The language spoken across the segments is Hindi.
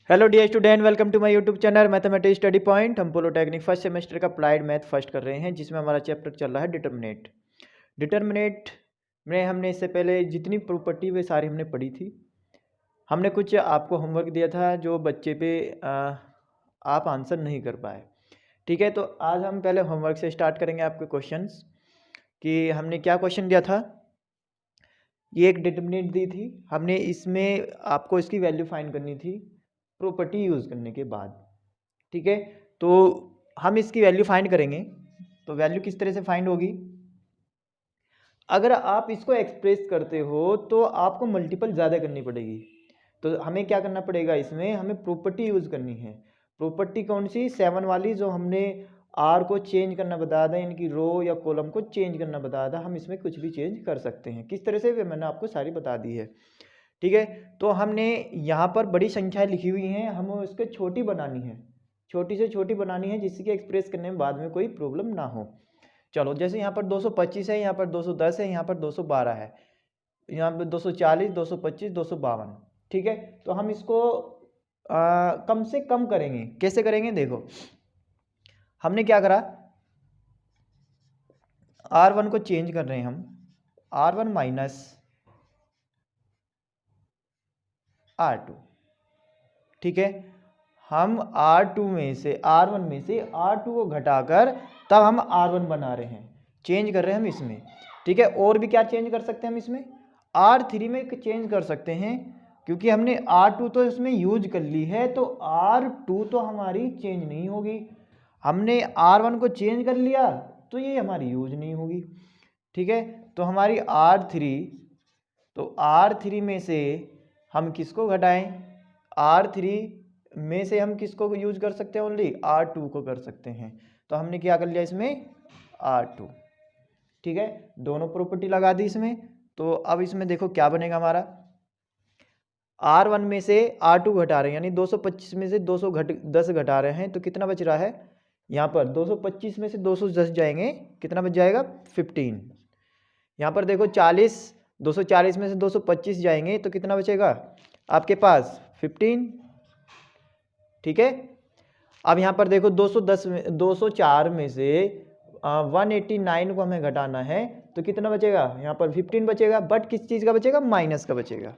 Hello dear student, welcome to my YouTube channel mathematics study point. हम पॉलिटेक्निक फर्स्ट सेमेस्टर का अप्लाइड मैथ फर्स्ट कर रहे हैं, जिसमें हमारा चैप्टर चल रहा है डिटर्मिनेट। डिटर्मिनेट में हमने इससे पहले जितनी प्रॉपर्टी वे सारी हमने पढ़ी थी। हमने कुछ आपको होमवर्क दिया था जो बच्चे पे आप आंसर नहीं कर पाए। ठीक है, तो आज हम पहले होमवर्क से स्टार्ट करेंगे आपके क्वेश्चंस कि हमने क्या क्वेश्चन दिया था। ये एक डिटर्मिनेट दी थी, हमने इसमें आपको इसकी वैल्यू फाइंड करनी थी प्रॉपर्टी यूज़ करने के बाद। ठीक है, तो हम इसकी वैल्यू फाइंड करेंगे। तो वैल्यू किस तरह से फाइंड होगी, अगर आप इसको एक्सप्रेस करते हो तो आपको मल्टीपल ज़्यादा करनी पड़ेगी। तो हमें क्या करना पड़ेगा, इसमें हमें प्रॉपर्टी यूज़ करनी है। प्रॉपर्टी कौन सी, 7 वाली, जो हमने आर को चेंज करना बताया था, इनकी रो या कॉलम को चेंज करना बताया था। हम इसमें कुछ भी चेंज कर सकते हैं, किस तरह से वे मैंने आपको सारी बता दी है। ठीक है, तो हमने यहाँ पर बड़ी संख्याएं लिखी हुई हैं, हमें उसको छोटी बनानी है, छोटी से छोटी बनानी है, जिससे कि एक्सप्रेस करने में बाद में कोई प्रॉब्लम ना हो। चलो, जैसे यहाँ पर 225 है, यहाँ पर 210 है, यहाँ पर 212 है, यहाँ पर 240, 225, 252। ठीक है, तो हम इसको कम से कम करेंगे। कैसे करेंगे, देखो हमने क्या करा, R1 को चेंज कर रहे हैं हम, R1 माइनस R2। ठीक है, हम R2 में से R1 में से R2 को घटाकर तब हम R1 बना रहे हैं, चेंज कर रहे हैं हम इसमें। ठीक है, और भी क्या चेंज कर सकते हैं हम इसमें, R3 में चेंज कर सकते हैं, क्योंकि हमने R2 तो इसमें यूज कर ली है, तो R2 तो हमारी चेंज नहीं होगी। हमने R1 को चेंज कर लिया तो ये हमारी यूज नहीं होगी। ठीक है, तो हमारी R3, तो R3 में से हम किसको घटाएं, R3 में से हम किसको यूज कर सकते हैं, ओनली R2 को कर सकते हैं। तो हमने क्या कर लिया इसमें, R2। ठीक है, दोनों प्रॉपर्टी लगा दी इसमें। तो अब इसमें देखो क्या बनेगा हमारा, R1 में से R2 घटा रहे हैं, यानी 225 में से 210 घटा रहे हैं, तो कितना बच रहा है, यहाँ पर 225 में से 210 जाएंगे, कितना बच जाएगा, 15। यहाँ पर देखो 240 में से 225 जाएंगे तो कितना बचेगा आपके पास, 15। ठीक है, अब यहाँ पर देखो 204 में से 189 को हमें घटाना है, तो कितना बचेगा, यहाँ पर 15 बचेगा, बट किस चीज़ का बचेगा, माइनस का बचेगा।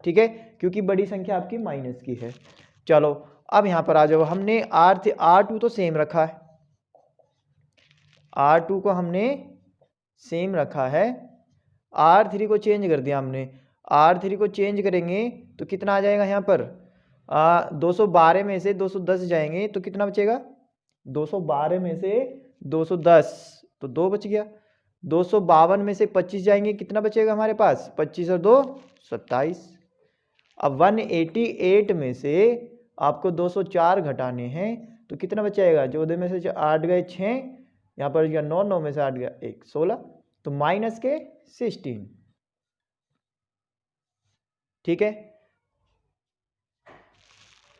ठीक है, क्योंकि बड़ी संख्या आपकी माइनस की है। चलो, अब यहाँ पर आ जाओ, हमने R2 तो सेम रखा है, R2 को हमने सेम रखा है, R3 को चेंज कर दिया हमने। R3 को चेंज करेंगे तो कितना आ जाएगा, यहाँ पर 212 में से 210 जाएंगे तो कितना बचेगा, 212 में से 210 तो 2 बच गया। 252 में से 25 जाएंगे, कितना बचेगा हमारे पास, 25 और 2 27। अब 188 में से आपको 204 घटाने हैं, तो कितना बचेगा, 14 में से 8 गए 6, यहाँ पर 9 में से 8 गया 1, 16, तो माइनस के 16। ठीक है,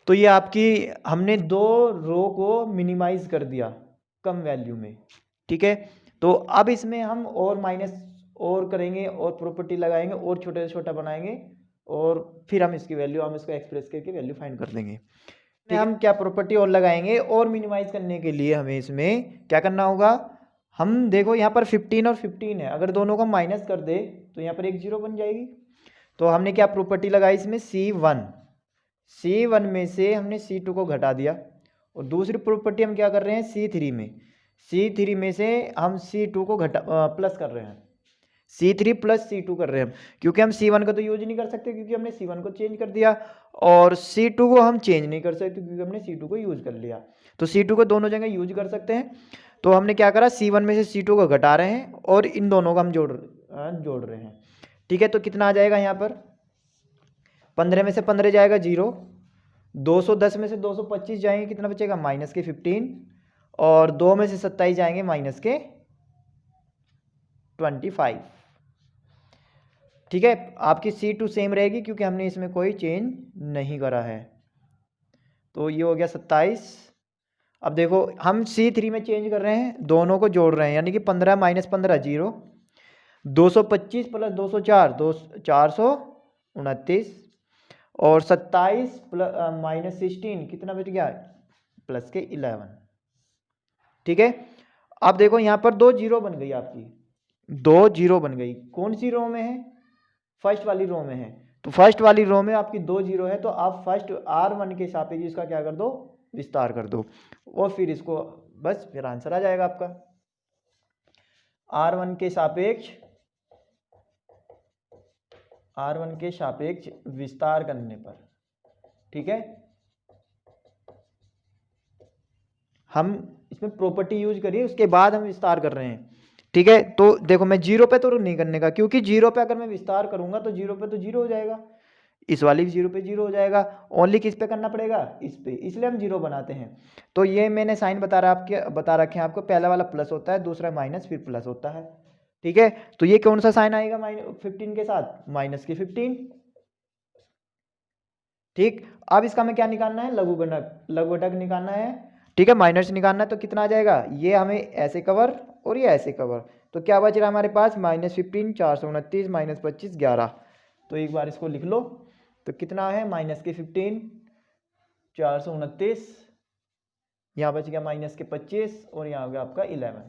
तो ये आपकी हमने दो रो को मिनिमाइज कर दिया कम वैल्यू में। ठीक है, तो अब इसमें हम और माइनस और करेंगे और प्रॉपर्टी लगाएंगे और छोटे से छोटा बनाएंगे, और फिर हम इसकी वैल्यू, हम इसको एक्सप्रेस करके वैल्यू फाइंड कर देंगे। हम क्या प्रॉपर्टी और लगाएंगे, और मिनिमाइज करने के लिए हमें इसमें क्या करना होगा, हम देखो यहाँ पर 15 और 15 है, अगर दोनों को माइनस कर दे तो यहाँ पर एक जीरो बन जाएगी। तो हमने क्या प्रॉपर्टी लगाई इसमें, C1 में से हमने C2 को घटा दिया, और दूसरी प्रॉपर्टी हम क्या कर रहे हैं, C3 में से हम C2 को प्लस कर रहे हैं, C3 प्लस C2 कर रहे हैं, क्योंकि हम C1 का तो यूज नहीं कर सकते क्योंकि हमने C1 को चेंज कर दिया, और C2 को हम चेंज नहीं कर सकते क्योंकि हमने C2 को यूज कर लिया। तो C2 को दोनों जगह यूज कर सकते हैं। तो हमने क्या करा, C1 में से C2 को घटा रहे हैं और इन दोनों को हम जोड़ रहे हैं। ठीक है, तो कितना आ जाएगा यहाँ पर, 15 में से 15 जाएगा 0, 210 में से 225 जाएंगे, कितना बचेगा, माइनस के 15, और 2 में से 27 जाएंगे, माइनस के 25। ठीक है, आपकी C2 सेम रहेगी क्योंकि हमने इसमें कोई चेंज नहीं करा है। तो ये हो गया 27। अब देखो हम C3 में चेंज कर रहे हैं, दोनों को जोड़ रहे हैं, यानी कि 15 माइनस 15 0, 225 प्लस 204 429, और 27 माइनस 16 कितना बच गया, प्लस के 11। ठीक है, अब देखो यहाँ पर 2 जीरो बन गई आपकी, 2 जीरो बन गई। कौन सी रो में है, फर्स्ट वाली रो में है। तो फर्स्ट वाली रो में आपकी 2 जीरो है, तो आप फर्स्ट R1 के सापेक्ष इसका क्या कर दो, विस्तार कर दो, और फिर इसको बस फिर आंसर आ जाएगा आपका। R1 के सापेक्ष, R1 के सापेक्ष विस्तार करने पर, ठीक है, हम इसमें प्रॉपर्टी यूज करिए, उसके बाद हम विस्तार कर रहे हैं। ठीक है, तो देखो मैं जीरो पे तो नहीं करने का, क्योंकि जीरो पे अगर मैं विस्तार करूंगा तो जीरो पे तो जीरो हो जाएगा, इस वाली जीरो पे जीरो हो जाएगा, ओनली किस पे करना पड़ेगा, इस पे, इसलिए हम जीरो बनाते हैं। तो ये मैंने साइन बता रखे हैं आपको, पहला वाला प्लस होता है, दूसरा माइनस, फिर प्लस होता है। ठीक है, तो ये कौन सा साइन आएगा 15 के साथ, माइनस के 15। ठीक, अब इसका हमें क्या निकालना है, लघुगणक निकालना है। ठीक है, माइनस निकालना है, तो कितना आ जाएगा, ये हमें ऐसे कवर और ये ऐसे कवर, तो क्या बच रहा है हमारे पास, -15 429 -25 11। तो एक बार इसको लिख लो, तो कितना है, माइनस के 15 429, यहाँ बच गया माइनस के 25 और यहाँ हो गया आपका 11।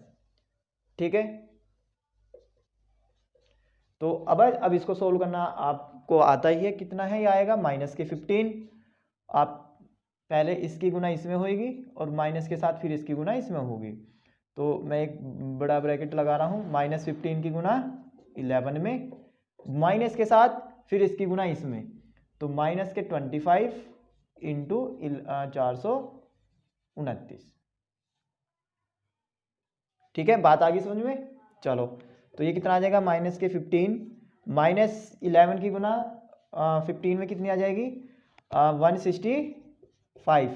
ठीक है, तो अब इसको सोल्व करना आपको आता ही है, कितना है, ये आएगा माइनस के 15, आप पहले इसकी गुना इसमें होगी और माइनस के साथ फिर इसकी गुना इसमें होगी। तो मैं एक बड़ा ब्रैकेट लगा रहा हूँ, -15 की गुना 11 में, माइनस के साथ फिर इसकी गुना इसमें, तो माइनस के 25 इंटू 429। ठीक है, बात आ गई समझ में। चलो, तो ये कितना आ जाएगा, माइनस के 15 माइनस 11 की गुना 15 में कितनी आ जाएगी, 165,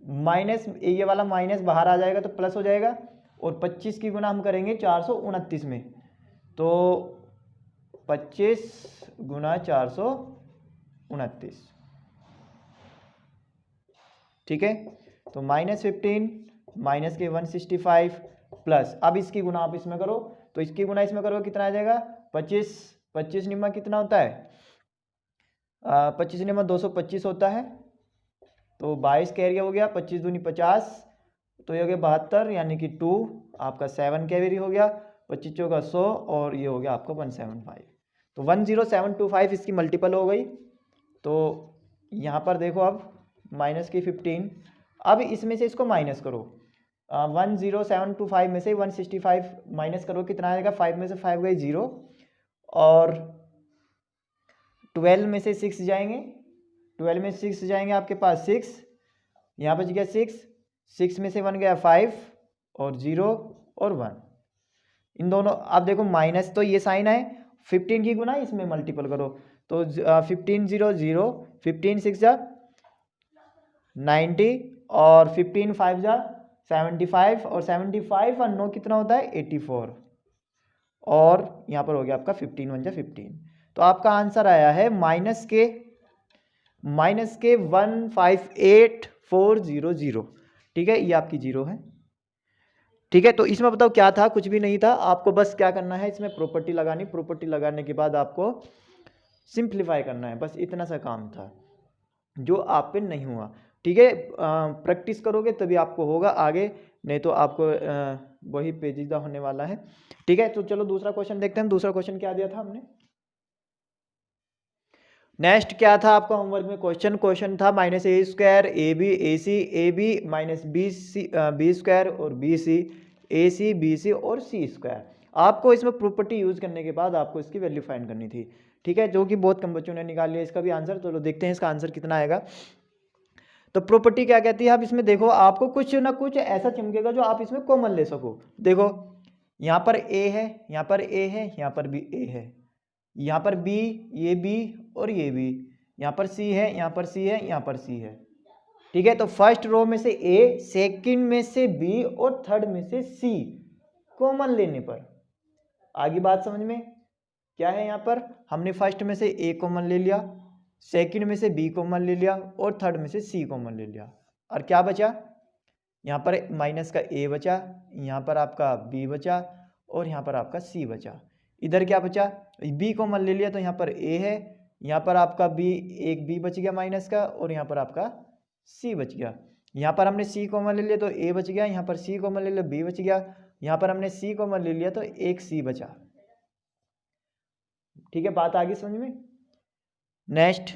माइनस ये वाला माइनस बाहर आ जाएगा तो प्लस हो जाएगा, और 25 की गुना हम करेंगे 429 में, तो 25 गुना 429। ठीक है, तो -15 माइनस के 165 प्लस, अब इसकी गुना आप इसमें करो, तो इसकी गुना इसमें करो कितना आ जाएगा, 25 निम्मा कितना होता है, 25 निम्मा 225 होता है, तो 22 कैरी हो गया, 25 दूनी 50, तो ये हो गया 72, यानी कि 2 आपका 7 कैरी हो गया, 25 चौका 100 और ये हो गया आपका 175, तो 10725 इसकी मल्टीपल हो गई। तो यहाँ पर देखो अब माइनस की 15, अब इसमें से इसको माइनस करो, 10725 में से 165 माइनस करो, कितना आएगा, 5 में से 5 गए 0, और 12 में से 6 जाएंगे, 12 में 6 जाएंगे आपके पास 6, यहाँ बच गया 6 में से 1 गया 5 और 0 और 1, इन दोनों, आप देखो माइनस तो ये साइन है, 15 की गुना इसमें मल्टीपल करो, तो 15 0 0, 15 6 जा 90 और 15 5 जा 75, और 75 और 9 कितना होता है 84, और यहाँ पर हो गया आपका 15 1 जा 15, तो आपका आंसर आया है माइनस के 158,400। ठीक है, ये आपकी जीरो है। ठीक है, तो इसमें बताओ क्या था, कुछ भी नहीं था, आपको बस क्या करना है, इसमें प्रॉपर्टी लगानी, प्रॉपर्टी लगाने के बाद आपको सिंप्लीफाई करना है, बस इतना सा काम था जो आप पे नहीं हुआ। ठीक है, प्रैक्टिस करोगे तभी आपको होगा आगे, नहीं तो आपको वही पेचीदा होने वाला है। ठीक है, तो चलो दूसरा क्वेश्चन देखते हैं। दूसरा क्वेश्चन क्या दिया था हमने, नेक्स्ट क्या था आपका होमवर्क में क्वेश्चन था -a square A B minus B square और ए सी बी सी और सी स्क्वायर। आपको इसमें प्रॉपर्टी यूज करने के बाद आपको इसकी वैल्यू फाइंड करनी थी। ठीक है, जो कि बहुत कम बच्चों ने निकाल लिया इसका भी आंसर, तो देखते हैं इसका आंसर कितना आएगा। तो प्रॉपर्टी क्या कहती है, आप इसमें देखो आपको कुछ ना कुछ ऐसा चमकेगा जो आप इसमें कॉमन ले सको। देखो यहाँ पर ए है, यहाँ पर ए है, यहाँ पर भी ए है, यहाँ पर बी, ये बी और ये बी, यहाँ पर सी है, यहाँ पर सी है, यहाँ पर सी है। ठीक है, तो फर्स्ट रो में से ए, सेकंड में से बी और थर्ड में से सी कॉमन लेने पर, आगे बात समझ में क्या है, यहाँ पर हमने फर्स्ट में से ए कॉमन ले लिया, सेकंड में से बी कॉमन ले लिया और थर्ड में से सी कॉमन ले लिया, और क्या बचा, यहाँ पर माइनस का ए बचा, यहाँ पर आपका बी बचा और यहाँ पर आपका सी बचा। इधर क्या बचा, बी कॉमन ले लिया तो यहाँ पर ए है, यहाँ पर आपका बी, एक बी बच गया माइनस का, और यहाँ पर आपका सी बच गया। यहाँ पर हमने सी कॉमन ले लिया तो ए बच गया, यहाँ पर सी कॉमन ले लिया बी बच गया, यहाँ पर हमने सी कॉमन ले लिया तो एक सी बचा। ठीक है, बात आ गई समझ में। नेक्स्ट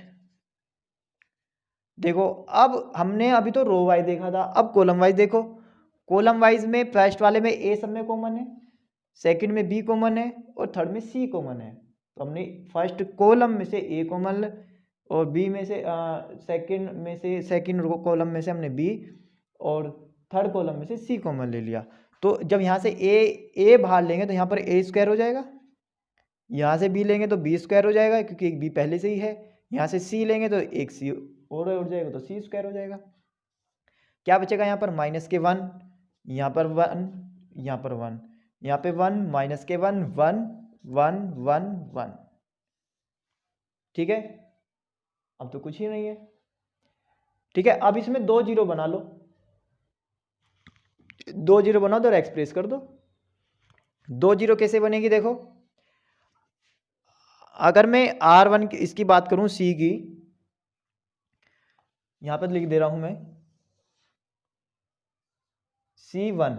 देखो, अब हमने अभी तो रो वाइज देखा था, अब कॉलम वाइज देखो। कॉलम वाइज में फर्स्ट वाले में ए सब में कॉमन है, सेकंड में बी कॉमन है, और थर्ड में सी कॉमन है। तो हमने फर्स्ट कॉलम में से ए कॉमन, और बी में से सेकंड कॉलम में से हमने बी, और थर्ड कॉलम में से सी कॉमन ले लिया। तो जब यहाँ से ए बाहर लेंगे तो यहाँ पर ए स्क्वायर हो जाएगा, यहाँ से बी लेंगे तो बी स्क्वायर हो जाएगा क्योंकि एक बी पहले से ही है, यहाँ से सी लेंगे तो एक सी और उड़ जाएगा तो सी स्क्वायर हो जाएगा। क्या बचेगा यहाँ पर? माइनस के 1, यहाँ पर 1, यहाँ पर 1, यहाँ पे 1, माइनस के 1, 1 1 1 1। ठीक है, अब तो कुछ ही नहीं है। ठीक है, अब इसमें 2 जीरो बना लो, 2 जीरो बनाओ तो एक्सप्रेस कर दो। 2 जीरो कैसे बनेगी देखो, अगर मैं R1 की इसकी बात करूं, सी की, यहां पर लिख दे रहा हूं मैं C1,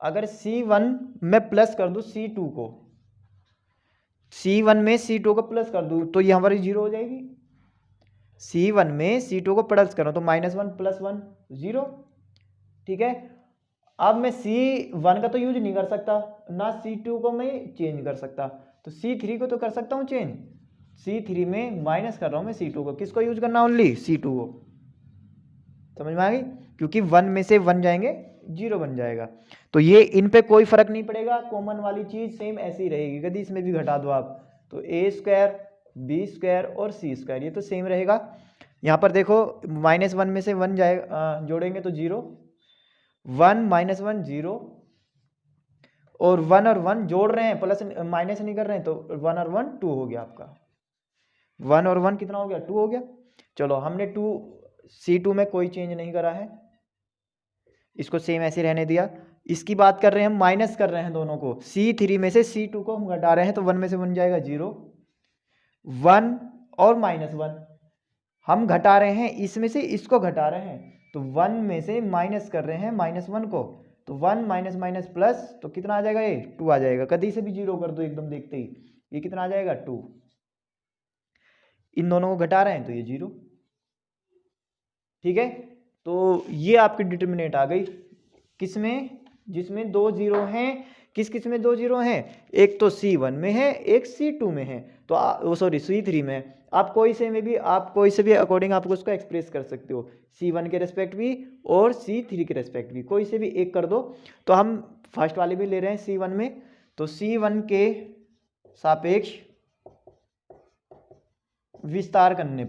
अगर C1 में प्लस कर दूं C2 को, C1 में C2 को प्लस कर दूं तो यहाँ पर जीरो हो जाएगी। C1 में C2 को प्लस करो तो -1 + 1 0। ठीक है, अब मैं C1 का तो यूज नहीं कर सकता, ना C2 को मैं चेंज कर सकता, तो C3 को तो कर सकता हूँ चेंज। C3 में माइनस कर रहा हूँ मैं C2 को, किसको यूज करना? ओनली C2 को। समझ में आ गई? क्योंकि 1 में से 1 जाएंगे 0 बन जाएगा, तो ये इन पे कोई फर्क नहीं पड़ेगा, कॉमन वाली चीज सेम ऐसी ही रहेगी। यदि इसमें भी घटा दो आप तो A² B² और C² ये तो सेम रहेगा। यहाँ पर देखो -1 में से 1 जाएगा, जोड़ेंगे तो 0, 1 -1 0, और 1 और 1 जोड़ रहे हैं, प्लस माइनस नहीं कर रहे हैं, तो 1 और 1 2 हो गया आपका। 1 और 1 कितना हो गया? 2 हो गया। चलो, हमने C2 में कोई चेंज नहीं करा है, इसको सेम ऐसे रहने दिया। इसकी बात कर रहे हैं हम, माइनस कर रहे हैं दोनों को, C3 में से C2 को हम घटा रहे हैं, तो 1 में से 1 जाएगा 0, 1 और -1 हम घटा रहे हैं, इसमें से इसको घटा रहे हैं, तो 1 में से माइनस कर रहे हैं -1 को, तो 1 माइनस माइनस प्लस, तो कितना आ जाएगा? ये 2 आ जाएगा। कभी से भी 0 कर दो एकदम देखते ही, ये कितना आ जाएगा? 2। इन दोनों को घटा रहे हैं तो ये 0। ठीक है, तो ये आपकी डिटर्मिनेंट आ गई, किसमें? जिसमें 2 जीरो हैं। किस में 2 जीरो हैं? एक तो C1 में है, एक C2 में है, तो सॉरी C3 में है। आप कोई से भी अकॉर्डिंग आप उसको एक्सप्रेस कर सकते हो, C1 के रेस्पेक्ट भी और C3 के रेस्पेक्ट भी, कोई से भी एक कर दो। तो हम फर्स्ट वाले भी ले रहे हैं C1 में, तो C1 के सापेक्ष विस्तार करने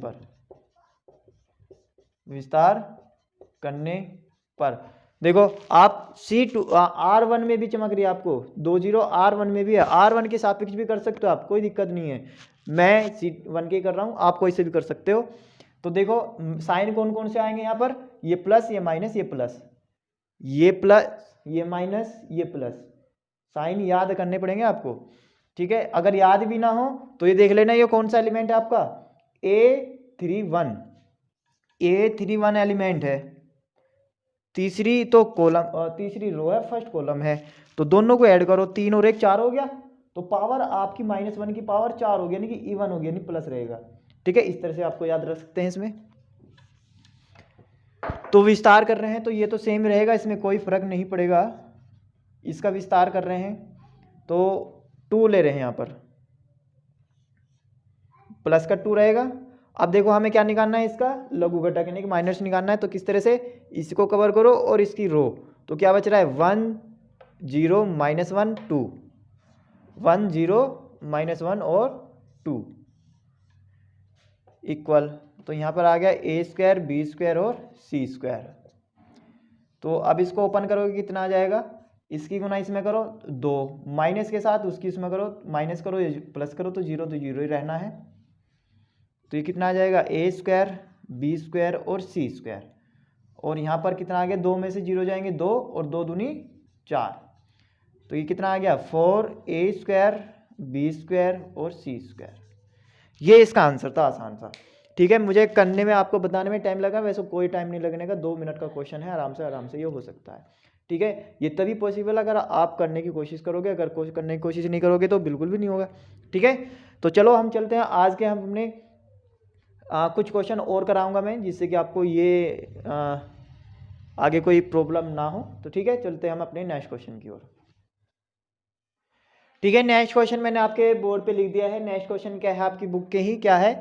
पर देखो, आप C2 R1 में भी चमक रही है आपको, 2 जीरो R1 में भी है, R1 के सापेक्ष भी कर सकते हो आप, कोई दिक्कत नहीं है। मैं C1 के कर रहा हूँ, आप कोई से भी कर सकते हो। तो देखो साइन कौन कौन से आएंगे यहाँ पर? ये प्लस, ये माइनस, ये प्लस, ये प्लस, ये माइनस, ये प्लस, साइन याद करने पड़ेंगे आपको। ठीक है, अगर याद भी ना हो तो ये देख लेना, ये कौन सा एलिमेंट है आपका? A31, A31 एलिमेंट है, तीसरी तो कॉलम, तीसरी रो है, फर्स्ट कॉलम है, तो दोनों को ऐड करो, 3 और 1 4 हो गया, तो पावर आपकी -1 की पावर 4 हो गया, यानी कि इवन हो गया, यानी प्लस रहेगा। ठीक है, इस तरह से आपको याद रख सकते हैं इसमें। तो विस्तार कर रहे हैं तो ये तो सेम रहेगा, इसमें कोई फर्क नहीं पड़ेगा। इसका विस्तार कर रहे हैं तो 2 ले रहे हैं, यहाँ पर प्लस का 2 रहेगा। अब देखो हमें क्या निकालना है? इसका लघु घटक यानी कि माइनस निकालना है, तो किस तरह से? इसको कवर करो और इसकी रो, तो क्या बच रहा है? 1 0 -1 2, 1 0 -1 और 2 इक्वल, तो यहाँ पर आ गया A² B² और C²। तो अब इसको ओपन करोगे कितना आ जाएगा? इसकी गुना इसमें करो 2, माइनस के साथ उसकी इसमें करो, माइनस करो, प्लस करो, तो 0 ही रहना है। तो ये कितना आ जाएगा? A² B² और C², और यहाँ पर कितना आ गया? 2 में से 0 जाएंगे 2, और 2 दूनी 4, तो ये कितना आ गया? 4A² B² और C²। ये इसका आंसर था, आसान सा। ठीक है, मुझे करने में आपको बताने में टाइम लगा, वैसे कोई टाइम नहीं लगने का, 2 मिनट का क्वेश्चन है, आराम से ये हो सकता है। ठीक है, ये तभी पॉसिबल अगर आप करने की कोशिश करोगे, अगर करने की कोशिश नहीं करोगे तो बिल्कुल भी नहीं होगा। ठीक है, तो चलो हम चलते हैं आज के, हमने कुछ क्वेश्चन और कराऊंगा मैं, जिससे कि आपको ये आगे कोई प्रॉब्लम ना हो। तो ठीक है, चलते हैं हम अपने नेक्स्ट क्वेश्चन की ओर। ठीक है, नेक्स्ट क्वेश्चन मैंने आपके बोर्ड पे लिख दिया है। नेक्स्ट क्वेश्चन क्या है आपकी बुक के ही, क्या है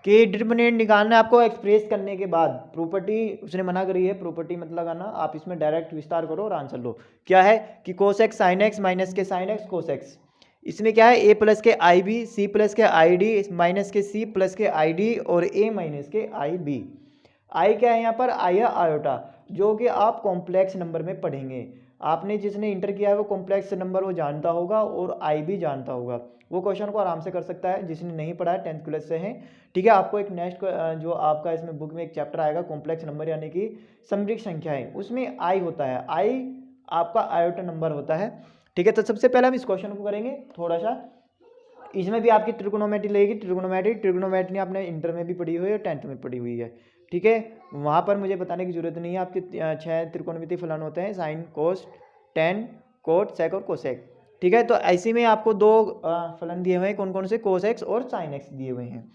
कि डिटरमिनेंट निकालना है आपको एक्सप्रेस करने के बाद। प्रॉपर्टी उसने मना करी है, प्रॉपर्टी मत लगाना, आप इसमें डायरेक्ट विस्तार करो और आंसर लो। क्या है कि cos x sine x minus के साइन एक्स कोस एक्स, इसमें क्या है ए प्लस के आई बी, सी प्लस के आई डी, माइनस के सी प्लस के आई डी और ए माइनस के आई बी। आई क्या है यहाँ पर, आई है आयोटा, जो कि आप कॉम्प्लेक्स नंबर में पढ़ेंगे। आपने जिसने इंटर किया है वो कॉम्प्लेक्स नंबर वो जानता होगा और आई भी जानता होगा, वो क्वेश्चन को आराम से कर सकता है जिसने नहीं पढ़ा है, 10th क्लास से है। ठीक है, आपको एक नेक्स्ट जो आपका इसमें बुक में एक चैप्टर आएगा कॉम्प्लेक्स नंबर यानी कि समृद्ध संख्याएं, उसमें आई होता है, आई आपका आयोटा नंबर होता है। ठीक है, तो सबसे पहले हम इस क्वेश्चन को करेंगे थोड़ा सा। इसमें भी आपकी ट्रिग्नोमेट्री लगेगी, ट्रिग्नोमेट्री आपने इंटर में भी पढ़ी हुई है, 10th में पढ़ी हुई है। ठीक है, वहाँ पर मुझे बताने की जरूरत नहीं है। आपके 6 त्रिकोणमितीय फलन होते हैं, sine cos tan cot sec और कोसेक। ठीक है, तो ऐसे में आपको 2 फलन दिए हुए हैं, कौन कौन से, कोस एक्स और साइन एक्स दिए हुए हैं।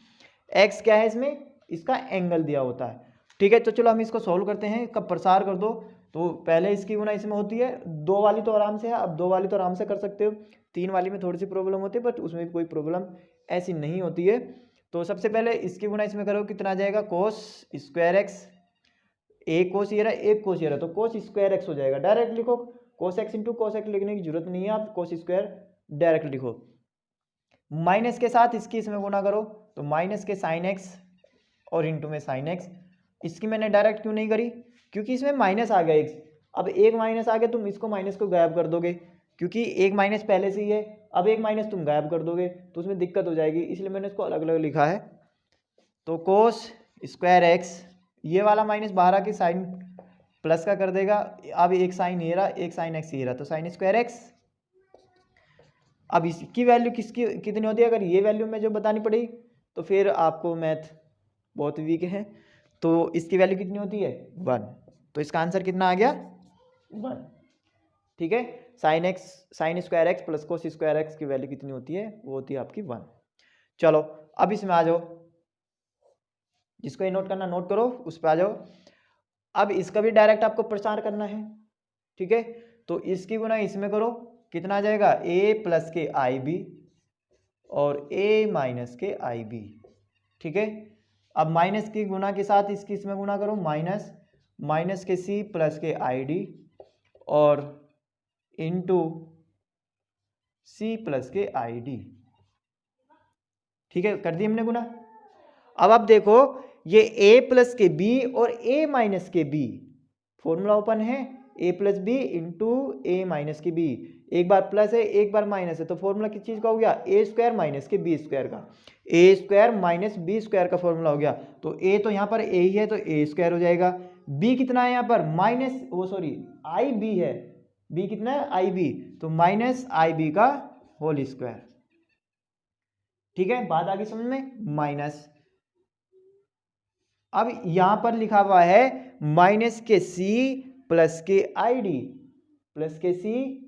एक्स क्या है इसमें, इसका एंगल दिया होता है। ठीक है, तो चलो हम इसको सॉल्व करते हैं। इसका प्रसार कर दो, तो पहले इसकी गुना इसमें होती है, 2 वाली तो आराम से है, अब 2 वाली तो आराम से कर सकते हो, 3 वाली में थोड़ी सी प्रॉब्लम होती है, बट उसमें भी कोई प्रॉब्लम ऐसी नहीं होती है। तो सबसे पहले इसकी गुना इसमें करो, कितना आ जाएगा, कोस स्क्वायर एक्स, एक कोस ये रहा, एक कोस ये रहा, तो कोस स्क्वायर एक्स हो जाएगा। डायरेक्ट लिखो, cos x into cos x लिखने की जरूरत नहीं है, आप कोस स्क्वायर डायरेक्ट लिखो। माइनस के साथ इसकी इसमें गुना करो, तो माइनस के साइन एक्स और इंटू में साइन एक्स। इसकी मैंने डायरेक्ट क्यों नहीं करी, क्योंकि इसमें माइनस आ गया एक्स, अब एक माइनस आ गया, तुम इसको माइनस को गायब कर दोगे, क्योंकि एक माइनस पहले से ही है, अब एक माइनस तुम गायब कर दोगे तो उसमें दिक्कत हो जाएगी, इसलिए मैंने इसको अलग अलग लिखा है। तो कोस स्क्वायर एक्स, ये वाला माइनस बाहर आके साइन प्लस का कर देगा, अब एक साइन ये रहा, एक साइन एक्स ये रहा, तो साइन स्क्वायर एक्स। अब इसकी वैल्यू किसकी कितनी होती है, अगर ये वैल्यू में जो बतानी पड़ी तो फिर आपको मैथ बहुत वीक है, तो इसकी वैल्यू कितनी होती है, 1, तो इसका आंसर कितना आ गया, 1। ठीक है, sine x, sine square x plus cos square x की वैल्यू कितनी होती है, वो होती है आपकी 1। चलो अब इसमें आ जाओ, जिसको ये नोट करना नोट करो, उस पर आ जाओ। अब इसका भी डायरेक्ट आपको प्रचार करना है। ठीक है, तो इसकी गुना इसमें करो, कितना आ जाएगा, ए प्लस के आई बी और ए माइनस के आई बी। ठीक है, अब माइनस की गुना के साथ इसकी इसमें गुना करो, माइनस माइनस के सी प्लस के आई डी और इंटू सी प्लस के आई डी। ठीक है, कर दी हमने गुना। अब आप देखो, ये a प्लस के b और a माइनस के b, फॉर्मूला ओपन है, a plus B into A minus के b, एक बार प्लस है एक बार माइनस है, तो फॉर्मूला किस चीज का हो गया, a स्क्वायर माइनस के b स्क्वायर का, a square minus b square का फॉर्मूला हो गया। तो a तो यहाँ पर a ही है, तो a स्क्वायर हो जाएगा। b कितना है यहाँ पर, माइनस वो सॉरी आई बी है, b कितना है आई बी, तो माइनस आई बी का होल स्क्वायर। ठीक है, बात आगे समझ में, माइनस। अब यहां पर लिखा हुआ है माइनस के सी प्लस के आई डी, प्लस के सी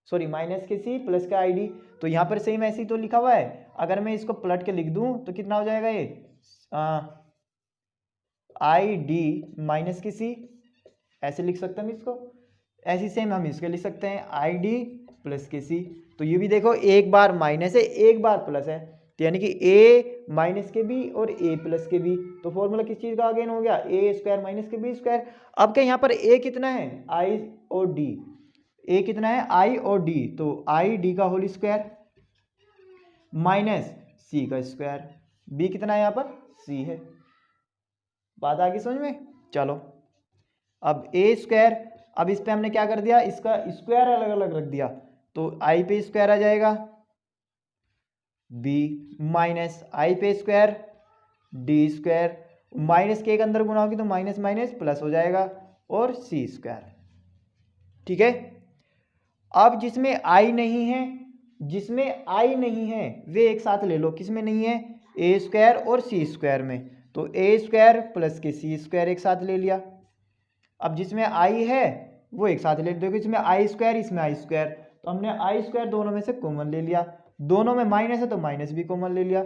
सॉरी माइनस के सी प्लस का आई डी, तो यहां पर सेम ऐसे ही तो लिखा हुआ है। अगर मैं इसको पलट के लिख दूं तो कितना हो जाएगा, ये आई डी माइनस की सी, ऐसे लिख सकते हैं हम इसको, ऐसी सेम हम इसके लिख सकते हैं आई डी प्लस के सी। तो ये भी देखो, एक बार माइनस है एक बार प्लस है, तो यानी कि a माइनस के बी और a प्लस के बी, तो फॉर्मूला किस चीज का अगेन हो गया, a स्क्वायर माइनस के बी स्क्वायर। अब क्या यहाँ पर a कितना है, i और d, a कितना है i और d, तो i d का होल स्क्वायर माइनस c का स्क्वायर, b कितना है यहाँ पर, c है। बात आ गई समझ में। चलो अब a स्क्वायर, अब इस पे हमने क्या कर दिया, इसका स्क्वायर अलग अलग रख दिया, तो i पे स्क्वायर आ जाएगा, b माइनस आई पे स्क्वायर डी स्क्वायर, माइनस के एक अंदर गुना होगी तो माइनस माइनस प्लस हो जाएगा और सी स्क्वायर। ठीक है, अब जिसमें आई नहीं है, जिसमें आई नहीं है वे एक साथ ले लो, किसमें नहीं है, ए स्क्वायर और सी स्क्वायर में, तो ए स्क्वायर प्लस के सी स्क्वायर एक साथ ले लिया। अब जिसमें आई है वो एक साथ ले, देखो इसमें आई स्क्वायर इसमें आई स्क्वायर, तो हमने आई स्क्वायर दोनों में से कॉमन ले लिया, दोनों में माइनस है तो माइनस भी कॉमन ले लिया।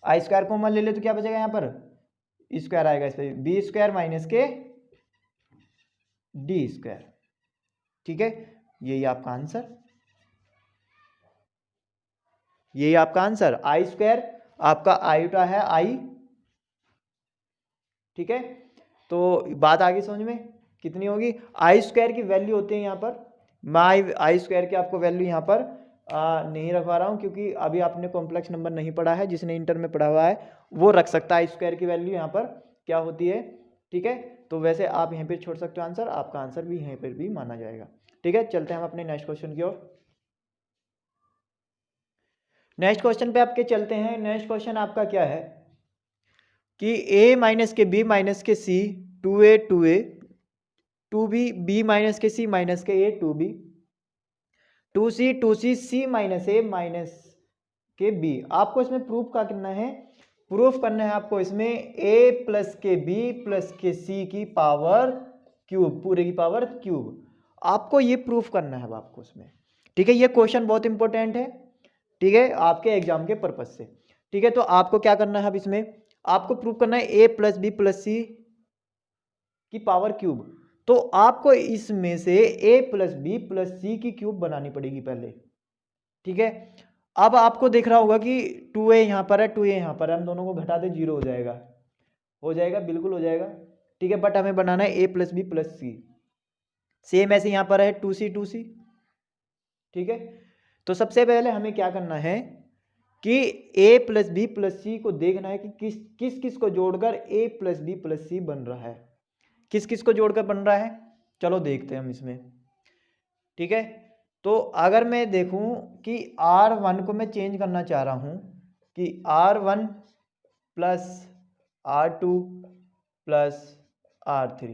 आई स्क्वायर कॉमन ले ले तो क्या बचेगा यहाँ पर, स्क्वायर आएगा इस पर, बी स्क्वायर माइनस के डी स्क्वायर। ठीक है, यही आपका आंसर, यही आपका आंसर। आई स्क्वायर आपका आयोटा है आई। ठीक है, तो बात आगे समझ में कितनी होगी, आई स्क्वायर की वैल्यू होती है यहाँ पर, मैं आई स्क्वायर की आपको वैल्यू यहाँ पर नहीं रखवा रहा हूँ क्योंकि अभी आपने कॉम्प्लेक्स नंबर नहीं पढ़ा है, जिसने इंटर में पढ़ा हुआ है वो रख सकता है आई स्क्वायर की वैल्यू यहाँ पर क्या होती है। ठीक है, तो वैसे आप यहीं पर छोड़ सकते हो आंसर, आपका आंसर भी यहीं पर भी माना जाएगा। ठीक है, चलते हैं हम अपने नेक्स्ट क्वेश्चन की ओर। नेक्स्ट क्वेश्चन पे आपके चलते हैं। नेक्स्ट क्वेश्चन आपका क्या है कि a माइनस के b माइनस के c 2a 2b b minus के c माइनस के a 2b 2c c minus a minus के b। आपको इसमें प्रूफ क्या करना है, प्रूफ करना है आपको इसमें a प्लस के b प्लस के c की पावर क्यूब, पूरे की पावर क्यूब, आपको ये प्रूफ करना है आपको इसमें। ठीक है, ये क्वेश्चन बहुत इंपॉर्टेंट है, ठीक है, आपके एग्जाम के पर्पज से। ठीक है, तो आपको क्या करना है अब इसमें, आपको प्रूफ करना है a प्लस बी प्लस सी की पावर क्यूब, तो आपको इसमें से a प्लस बी प्लस सी की क्यूब बनानी पड़ेगी पहले। ठीक है, अब आपको देख रहा होगा कि 2a यहाँ पर है 2a यहाँ पर है, हम दोनों को घटा दे 0 हो जाएगा, हो जाएगा, बिल्कुल हो जाएगा। ठीक है, बट हमें बनाना है a plus B plus C, same ऐसे यहाँ पर है 2c। ठीक है, तो सबसे पहले हमें क्या करना है कि a प्लस बी प्लस सी को देखना है कि किस किस को जोड़कर a प्लस बी प्लस सी बन रहा है, किस किस को जोड़कर बन रहा है, चलो देखते हैं हम इसमें। ठीक है, तो अगर मैं देखूं कि R1 को मैं चेंज करना चाह रहा हूं कि R1 plus R2 plus R3,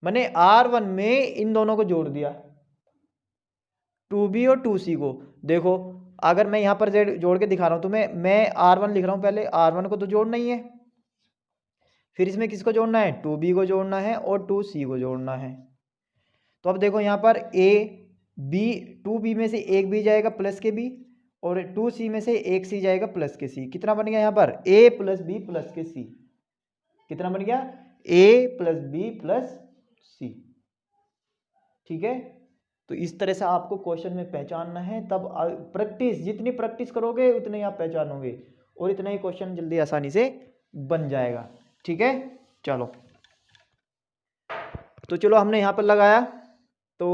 मैंने R1 में इन दोनों को जोड़ दिया 2b और 2c को। देखो अगर मैं यहाँ पर जोड़ के दिखा रहा हूँ तो मैं R1 लिख रहा हूँ, पहले R1 को तो जोड़ना ही है, फिर इसमें किसको जोड़ना है 2b को जोड़ना है और 2c को जोड़ना है। तो अब देखो यहाँ पर a b 2b में से एक b जाएगा प्लस के b और 2c में से एक c जाएगा प्लस के c, कितना बन गया यहाँ पर a प्लस बी प्लस के c, कितना बन गया a plus B plus c। ठीक है, तो इस तरह से आपको क्वेश्चन में पहचानना है, तब प्रैक्टिस, जितनी प्रैक्टिस करोगे उतने ही आप पहचानोगे और इतना ही क्वेश्चन जल्दी आसानी से बन जाएगा। ठीक है, चलो तो चलो हमने यहाँ पर लगाया तो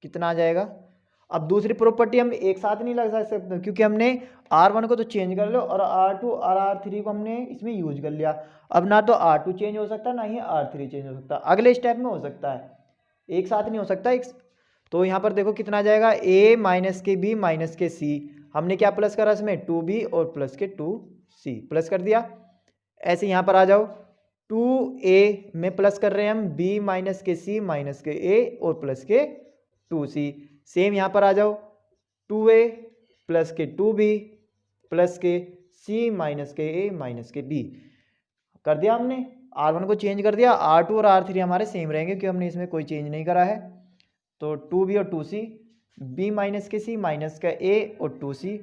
कितना आ जाएगा। अब दूसरी प्रॉपर्टी हम एक साथ नहीं लगा सकते क्योंकि हमने R1 को तो चेंज कर लो और R2 और R3 को हमने इसमें यूज कर लिया। अब ना तो R2 चेंज हो सकता ना ही R3 चेंज हो सकता, अगले स्टेप में हो सकता है, एक साथ नहीं हो सकता। एक तो यहाँ पर देखो कितना आ जाएगा a माइनस के b माइनस के c, हमने क्या प्लस करा इसमें 2b और प्लस के 2c प्लस कर दिया। ऐसे यहाँ पर आ जाओ 2a में प्लस कर रहे हैं हम b माइनस के c माइनस के a और प्लस के 2c, सेम यहाँ पर आ जाओ 2a प्लस के 2b प्लस के c माइनस के a माइनस के b कर दिया हमने। R1 को चेंज कर दिया, R2 और R3 हमारे सेम रहेंगे क्योंकि हमने इसमें कोई चेंज नहीं करा है। तो 2b और 2c, b माइनस के c माइनस का a और 2c,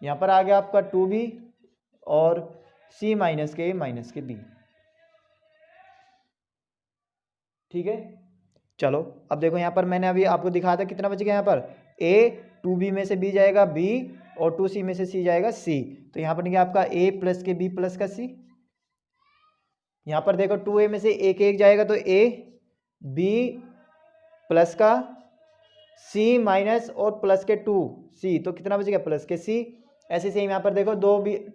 यहाँ पर आ गया आपका 2b और c माइनस के a माइनस के b। ठीक है, चलो अब देखो यहाँ पर मैंने अभी आपको दिखाया था कितना बच गया, यहाँ पर a 2b में से b जाएगा b और 2c में से c जाएगा c, तो यहाँ पर क्या आपका a प्लस के b प्लस का c। यहाँ पर देखो 2a में से एक एक जाएगा तो a b प्लस का c माइनस और प्लस के 2c, तो कितना बचेगा प्लस के c। ऐसे सेम यहाँ पर देखो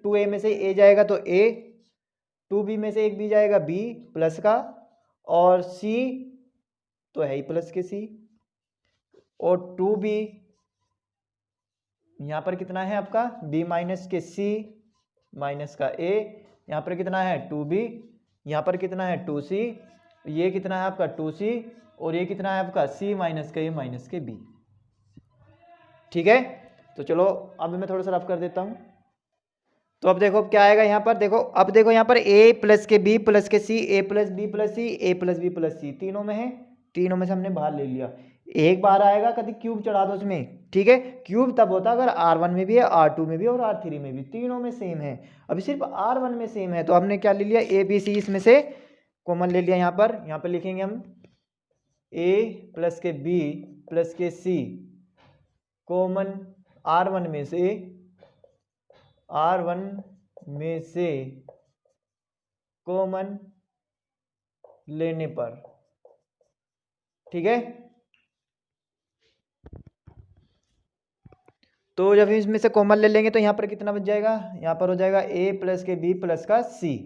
2a में से a जाएगा तो a, 2b में से एक b जाएगा b प्लस का और c तो है ही प्लस के c और 2b यहाँ पर कितना है आपका b माइनस के c माइनस का a, यहाँ पर कितना है 2b, यहाँ पर कितना है 2c, ये कितना है आपका 2c और ये कितना है आपका c माइनस का a माइनस के b। ठीक है, तो चलो अब मैं थोड़ा सा रफ कर देता हूँ। तो अब देखो क्या आएगा यहाँ पर, देखो अब देखो यहाँ पर a प्लस के b प्लस के c, a plus b plus c, a plus b plus c, तीनों में है, तीनों में से हमने बाहर ले लिया। एक बार आएगा कभी क्यूब चढ़ा दो उसमें, ठीक है। क्यूब तब होता अगर R1 में भी है, R2 में भी और R3 में भी, तीनों में सेम है। अभी सिर्फ R1 में सेम है तो हमने क्या ले लिया, a b c इसमें से कॉमन ले लिया। यहाँ पर लिखेंगे हम a प्लस के b प्लस के c कॉमन R1 में से कॉमन लेने पर, ठीक है। तो जब इसमें से कॉमन ले लेंगे तो यहाँ पर कितना बच जाएगा, यहाँ पर हो जाएगा a प्लस के b प्लस का c,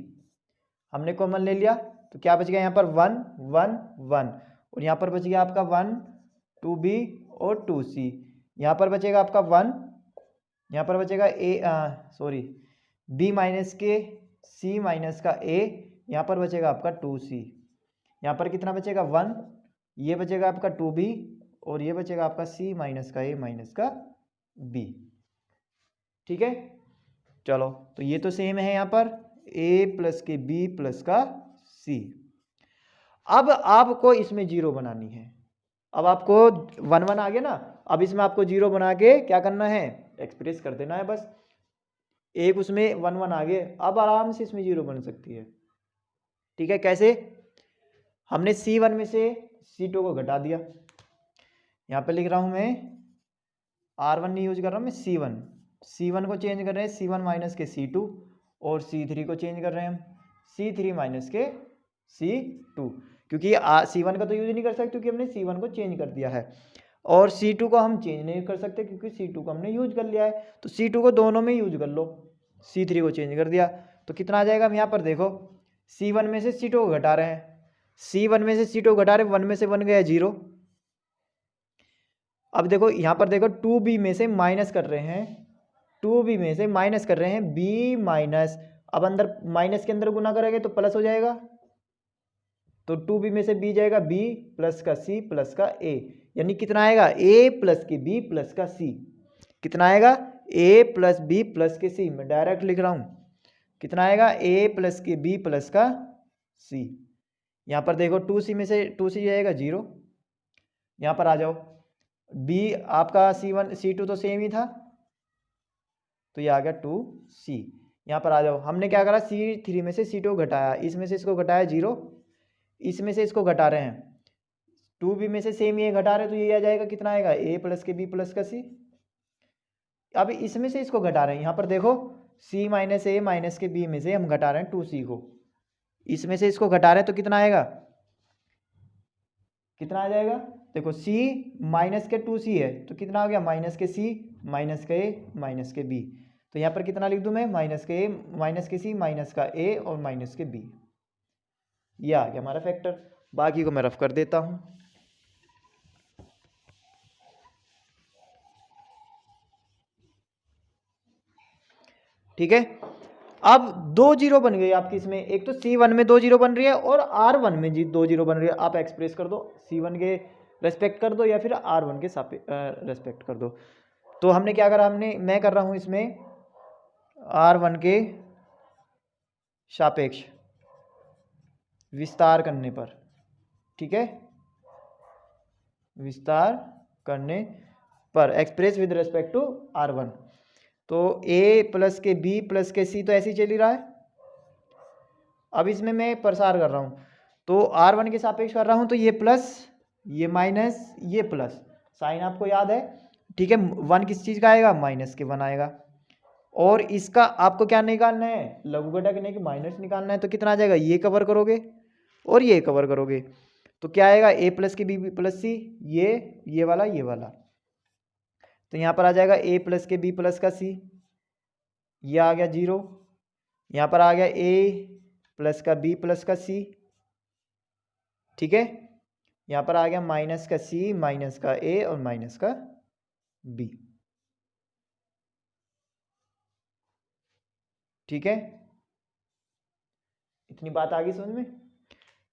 हमने कॉमन ले लिया तो क्या बच गया यहाँ पर 1 1 1, और यहाँ पर बच गया आपका 1 2b और 2c, यहाँ पर बचेगा आपका 1, यहाँ पर बचेगा b माइनस के c माइनस का a, यहाँ पर बचेगा आपका 2c, यहाँ पर कितना बचेगा 1, ये बचेगा आपका 2b और ये बचेगा आपका c माइनस का a माइनस का b, ठीक है। चलो तो ये तो सेम है यहाँ पर a प्लस के b प्लस का c। अब आपको इसमें जीरो बनानी है, अब आपको 1 1 आ गया ना, अब इसमें आपको जीरो बना के क्या करना है, एक्सप्रेस कर देना है बस। एक उसमें 1 1 आ गए, अब आराम से इसमें जीरो बन सकती है, ठीक है। कैसे, हमने C1 में से C2 को घटा दिया, यहाँ पे लिख रहा हूँ मैं R1 नहीं यूज कर रहा हूँ मैं, C1 को चेंज कर रहे हैं C1 माइनस के C2, और C3 को चेंज कर रहे हैं हम C3 माइनस के C2, क्योंकि C1 का तो यूज नहीं कर सकते क्योंकि हमने C1 को चेंज कर दिया है, और C2 को हम चेंज नहीं कर सकते क्योंकि C2 को हमने यूज कर लिया है, तो C2 को दोनों में यूज कर लो, C3 को चेंज कर दिया तो कितना आ जाएगा। हम यहाँ पर देखो C1 में से C2 को घटा रहे हैं, C1 में से C2 को घटा रहे, 1 में से 1 गया 0। अब देखो यहाँ पर देखो 2b में से माइनस कर रहे हैं, 2b में से माइनस कर रहे हैं b माइनस, अब अंदर माइनस के अंदर गुना करेंगे तो प्लस हो जाएगा, तो 2b में से b जाएगा b प्लस का c प्लस का a, यानी कितना आएगा a प्लस के b प्लस का c, कितना आएगा a प्लस b प्लस के c, मैं डायरेक्ट लिख रहा हूँ, कितना आएगा a प्लस के b प्लस का c। यहाँ पर देखो 2c में से 2c जाएगा 0, यहाँ पर आ जाओ b आपका C1 C2 तो सेम ही था तो ये आ गया 2c, यहाँ पर आ जाओ हमने क्या करा C3 में से C2 घटाया, इसमें से इसको घटाया 0, इसमें से इसको घटा रहे हैं, 2b में से सेम ये घटा रहे तो ये आ जाएगा, कितना आएगा a प्लस के b प्लस का c। अब इसमें से इसको घटा रहे हैं, यहाँ पर देखो c माइनस a माइनस के b में से हम घटा रहे हैं 2c को, इसमें से इसको घटा रहे हैं तो कितना आएगा, कितना आ जाएगा, देखो c माइनस के 2c है तो कितना हो गया माइनस के c माइनस के a माइनस के b, तो यहाँ पर कितना लिख दूँ मैं, माइनस के a माइनस के c माइनस का a और माइनस के b, ये आ गया हमारा फैक्टर। बाकी को मैं रफ कर देता हूँ, ठीक है। अब 2 जीरो बन गई आपकी इसमें, एक तो C1 में 2 जीरो बन रही है और R1 में 2 जीरो बन रही है, आप एक्सप्रेस कर दो, C1 के रेस्पेक्ट कर दो या फिर R1 के रेस्पेक्ट कर दो। तो हमने क्या करा, मैं कर रहा हूँ इसमें R1 के सापेक्ष विस्तार करने पर, ठीक है, विस्तार करने पर express with respect to R1, तो a प्लस के b प्लस के c तो ऐसे ही चल ही रहा है। अब इसमें मैं प्रसार कर रहा हूँ तो R1 के सापेक्ष कर रहा हूँ, तो ये प्लस ये माइनस ये प्लस, साइन आपको याद है, ठीक है। 1 किस चीज़ का आएगा, माइनस के 1 आएगा, और इसका आपको क्या निकालना है, लघु घटक यानी कि माइनस निकालना है, तो कितना आ जाएगा, ये कवर करोगे और ये कवर करोगे तो क्या आएगा, a प्लस के b प्लस c, ये वाला ये वाला, तो यहाँ पर आ जाएगा a प्लस के b प्लस का c, ये आ गया 0, यहाँ पर आ गया a प्लस का b प्लस का c, ठीक है। यहाँ पर आ गया माइनस का c माइनस का a और माइनस का b, ठीक है। इतनी बात आ गई समझ में,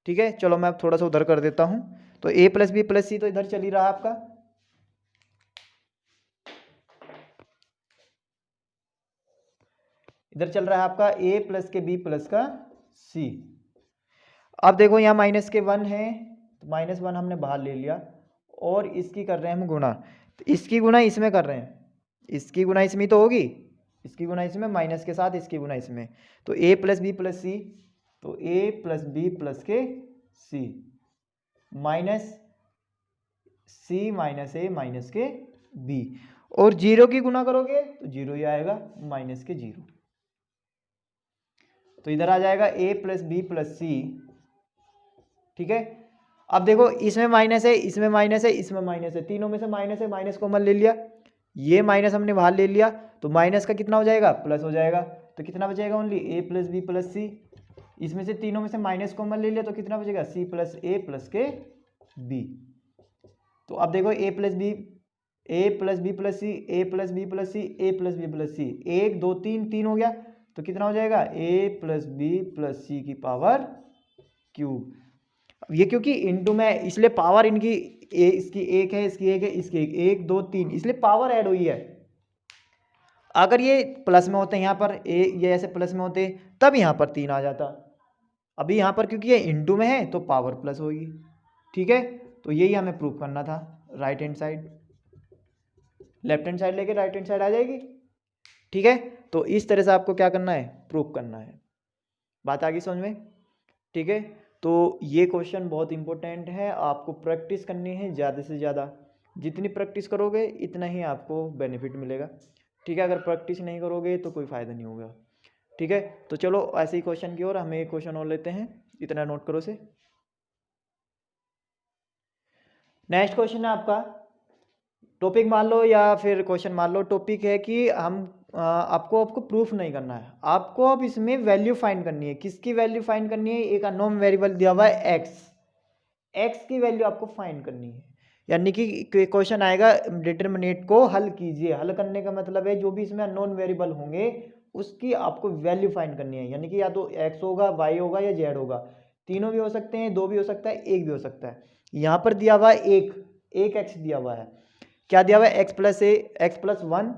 ठीक है। चलो मैं अब थोड़ा सा उधर कर देता हूँ, तो a plus b plus c तो इधर चल ही रहा है आपका, इधर चल रहा है आपका a प्लस के b प्लस का c। अब देखो यहाँ माइनस के 1 है तो -1 हमने बाहर ले लिया और इसकी कर रहे हैं हम गुणा, तो इसकी गुणा इसमें कर रहे हैं, इसकी गुणा इसमें तो होगी, इसकी गुणा इसमें माइनस के साथ इसकी गुणा इसमें, तो a प्लस बी प्लस सी, तो a प्लस बी प्लस के c minus c minus a minus के b, और जीरो की गुणा करोगे तो जीरो ही आएगा, माइनस के जीरो। तो इधर आ जाएगा a प्लस बी प्लस सी। ठीक है, अब देखो इसमें माइनस है, इसमें माइनस है, इसमें माइनस है, तीनों में से माइनस है, माइनस कॉमन ले लिया, ये माइनस हमने बाहर ले लिया, तो माइनस का कितना हो जाएगा, प्लस हो जाएगा, तो कितना बचेगा only a plus B plus C. इसमें से तीनों में से माइनस कॉमन ले लिया तो कितना बचेगा c प्लस a प्लस के b। तो अब देखो a plus B plus c, a plus B plus c, a plus B plus c, 1 2 3 3 हो गया, तो कितना हो जाएगा a प्लस बी प्लस सी की पावर क्यूब। ये क्योंकि इनटू में इसलिए पावर इनकी इसकी एक है, इसकी एक है, इसकी एक, 1 2 3, इसलिए पावर ऐड हुई है। अगर ये प्लस में होते यहाँ पर ये ऐसे प्लस में होते तब यहाँ पर 3 आ जाता, अभी यहाँ पर क्योंकि ये इनटू में है तो पावर प्लस होगी। ठीक है, तो यही हमें प्रूव करना था। Right hand side left hand side लेके राइट हैंड साइड आ जाएगी। ठीक है, तो इस तरह से आपको क्या करना है, प्रूव करना है। बात आ गई समझ में? ठीक है, तो ये क्वेश्चन बहुत इंपॉर्टेंट है, आपको प्रैक्टिस करनी है ज़्यादा से ज़्यादा, जितनी प्रैक्टिस करोगे इतना ही आपको बेनिफिट मिलेगा। ठीक है, अगर प्रैक्टिस नहीं करोगे तो कोई फ़ायदा नहीं होगा। ठीक है, तो चलो ऐसे ही क्वेश्चन की ओर हम एक क्वेश्चन और लेते हैं, इतना नोट करो से। नेक्स्ट क्वेश्चन है आपका, टॉपिक मान लो या फिर क्वेश्चन मान लो, टॉपिक है कि हम आपको प्रूफ नहीं करना है, आपको अब इसमें वैल्यू फाइंड करनी है। किसकी वैल्यू फाइंड करनी है, एक अननोन वेरिएबल दिया हुआ है एक्स की वैल्यू आपको फाइंड करनी है। यानी कि क्वेश्चन आएगा डिटरमिनेट को हल कीजिए, हल करने का मतलब है जो भी इसमें अननोन वेरिएबल होंगे उसकी आपको वैल्यू फाइंड करनी है। यानी कि या तो एक्स होगा, वाई होगा या जेड होगा, तीनों भी हो सकते हैं, दो भी हो सकता है, एक भी हो सकता है। यहाँ पर दिया हुआ है एक एक्स दिया हुआ है, क्या दिया हुआ है, एक्स प्लस 1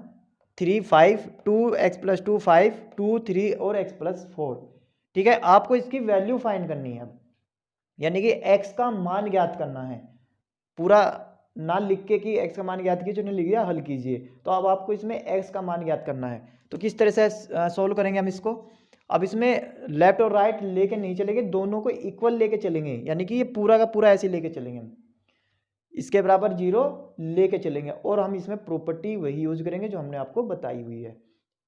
3 5 2 एक्स प्लस 2 5 2 3 और एक्स प्लस 4। ठीक है, आपको इसकी वैल्यू फाइंड करनी है, यानी कि एक्स का मान ज्ञात करना है। पूरा ना लिख के कि एक्स का मान ज्ञात कीजिए, जो नहीं लिख दिया हल कीजिए, तो अब आपको इसमें एक्स का मान ज्ञात करना है। तो किस तरह से सॉल्व करेंगे हम इसको, अब इसमें लेफ्ट और राइट लेके नहीं चलेंगे, दोनों को इक्वल लेके चलेंगे, यानी कि ये पूरा का पूरा ऐसे लेके चलेंगे हम, इसके बराबर 0 लेके चलेंगे, और हम इसमें प्रॉपर्टी वही यूज करेंगे जो हमने आपको बताई हुई है।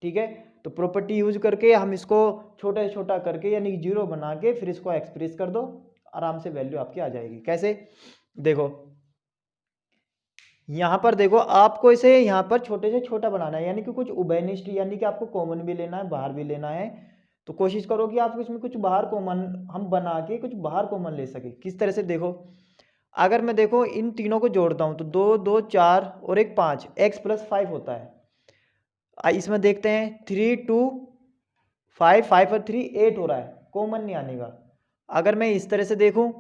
ठीक है, तो प्रॉपर्टी यूज करके हम इसको छोटा छोटा करके यानी 0 बना के फिर इसको एक्सप्रेस कर दो, आराम से वैल्यू आपकी आ जाएगी। कैसे, देखो यहाँ पर देखो, आपको इसे यहाँ पर छोटे से छोटा बनाना है, यानी कि कुछ उभयनिष्ठ, यानी कि आपको कॉमन भी लेना है, बाहर भी लेना है। तो कोशिश करो कि आप इसमें कुछ बाहर कॉमन हम बना के कुछ बाहर कॉमन ले सके। किस तरह से, देखो अगर मैं देखो इन तीनों को जोड़ता हूँ तो 2 2 4 और एक 5, एक्स प्लस 5 होता है। इसमें देखते हैं 3 2 5 5 और 3 8 हो रहा है, कॉमन नहीं आने का। अगर मैं इस तरह से देखूं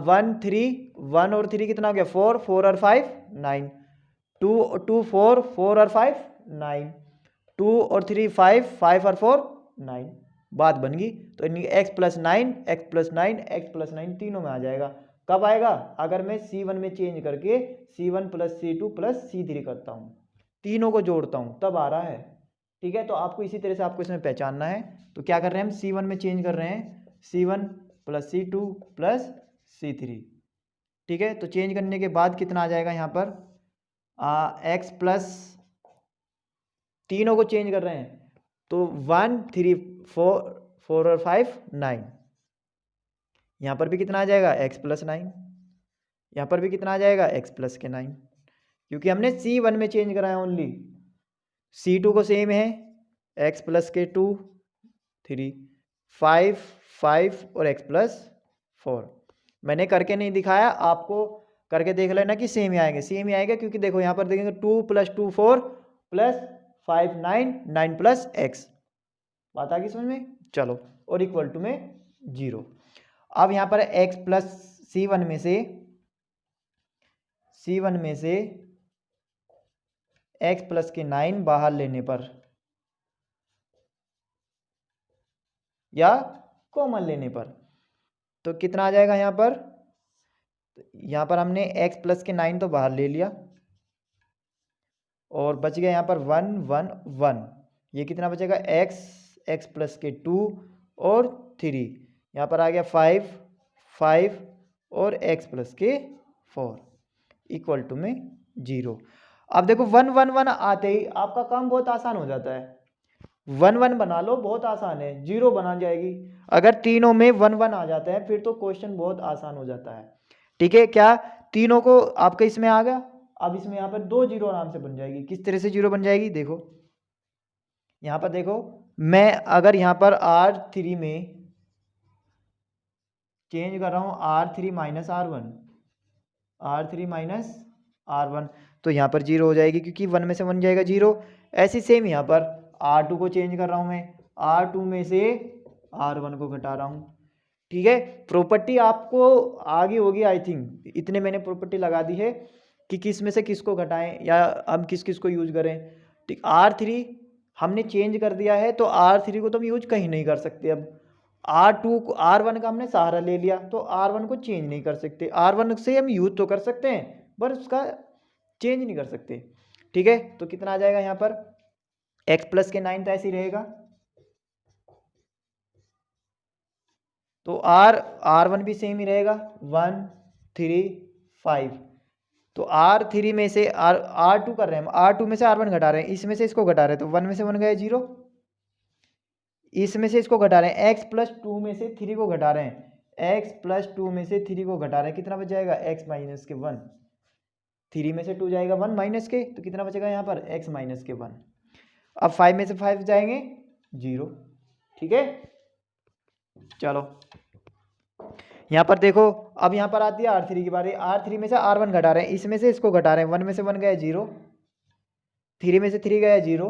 1 3 1 और 3 कितना हो गया 4 4 और 5 9 2 2 4 4 और 5 9 2 और 3 5 5 और 4 9, बात बन गई। तो x plus 9 x plus 9 x plus 9 तीनों में आ जाएगा। कब आएगा, अगर मैं C1 में चेंज करके C1 plus C2 plus C3 करता हूँ, तीनों को जोड़ता हूँ, तब आ रहा है। ठीक है, तो आपको इसी तरह से आपको इसमें पहचानना है। तो क्या कर रहे हैं हम, C1 में चेंज कर रहे हैं, C1 plus C2 plus C3। ठीक है, तो चेंज करने के बाद कितना आ जाएगा यहाँ पर एक्स प्लस, तीनों को चेंज कर रहे हैं तो 1 3 4 4 और 5 9, यहाँ पर भी कितना आ जाएगा एक्स प्लस 9, यहाँ पर भी कितना आ जाएगा एक्स प्लस के 9, क्योंकि हमने C1 में चेंज कराया ओनली। C2 को सेम है, एक्स प्लस के 2 3 5 5 और एक्स प्लस 4। मैंने करके नहीं दिखाया, आपको करके देख लेना कि सेम ही आएंगे, सेम ही आएगा, क्योंकि देखो यहाँ पर देखेंगे 2 प्लस 2 4 प्लस 5 9 9 प्लस एक्स। बात आ गई समझ में, चलो, और इक्वल टू में 0। अब यहाँ पर x प्लस C1 में से x प्लस के 9 बाहर लेने पर या कॉमन लेने पर। तो कितना आ जाएगा यहाँ पर, हमने x प्लस के 9 तो बाहर ले लिया और बच गया यहाँ पर 1 1 1। ये कितना बचेगा, x प्लस के 2 और 3। यहाँ पर आ गया 5 5 और x प्लस के 4 इक्वल टू में 0। अब देखो 1 1 1 आते ही आपका काम बहुत आसान हो जाता है। 1 1 बना लो, बहुत आसान है, 0 बना जाएगी। अगर तीनों में 1 1 आ जाता है फिर तो क्वेश्चन बहुत आसान हो जाता है। ठीक है, क्या तीनों को आपके इसमें आ गया। अब इसमें यहाँ पर 2 0 आराम से बन जाएगी। किस तरह से 0 बन जाएगी, देखो यहाँ पर देखो, मैं अगर यहाँ पर R3 में चेंज कर रहा हूँ R3 माइनस R1 तो यहाँ पर 0 हो जाएगी, क्योंकि 1 में से 1 जाएगा 0। ऐसी सेम यहाँ पर R2 को चेंज कर रहा हूँ मैं, R2 में से R1 को घटा रहा हूँ। ठीक है, प्रॉपर्टी आपको आगे होगी आई थिंक, इतने मैंने प्रॉपर्टी लगा दी है कि किस में से किसको घटाएं या हम किस किस को यूज करें। ठीक, R3 हमने चेंज कर दिया है तो R3 को तो हम यूज कहीं नहीं कर सकते। अब R2 को, R1 का हमने सहारा ले लिया तो R1 को चेंज नहीं कर सकते। R1 से हम यूज तो कर सकते हैं पर उसका चेंज नहीं कर सकते। ठीक है, तो कितना आ जाएगा यहाँ पर, x प्लस के 9 तो ऐसे ही रहेगा। तो R1 भी सेम ही रहेगा 1 3 5। तो R3 में से R2 कर रहे हैं हम, R2 में से R1 घटा रहे हैं, इसमें से इसको घटा रहे हैं तो 1 में से 1 गए 0, इसमें से इसको घटा रहे हैं, x प्लस 2 में से 3 को घटा रहे हैं, x प्लस 2 में से 3 को घटा रहे हैं, कितना बच जाएगा, x माइनस के 1। 3 में से 2 जाएगा 1 माइनस के, तो कितना बचेगा यहाँ पर, x माइनस के 1। अब 5 में से 5 जाएंगे 0। ठीक है, चलो यहाँ पर देखो, अब यहाँ पर आती है R3 की बारी। R3 में से R1 घटा रहे हैं, इसमें से इसको घटा रहे हैं, 1 में से 1 गया 0, 3 में से 3 गया 0,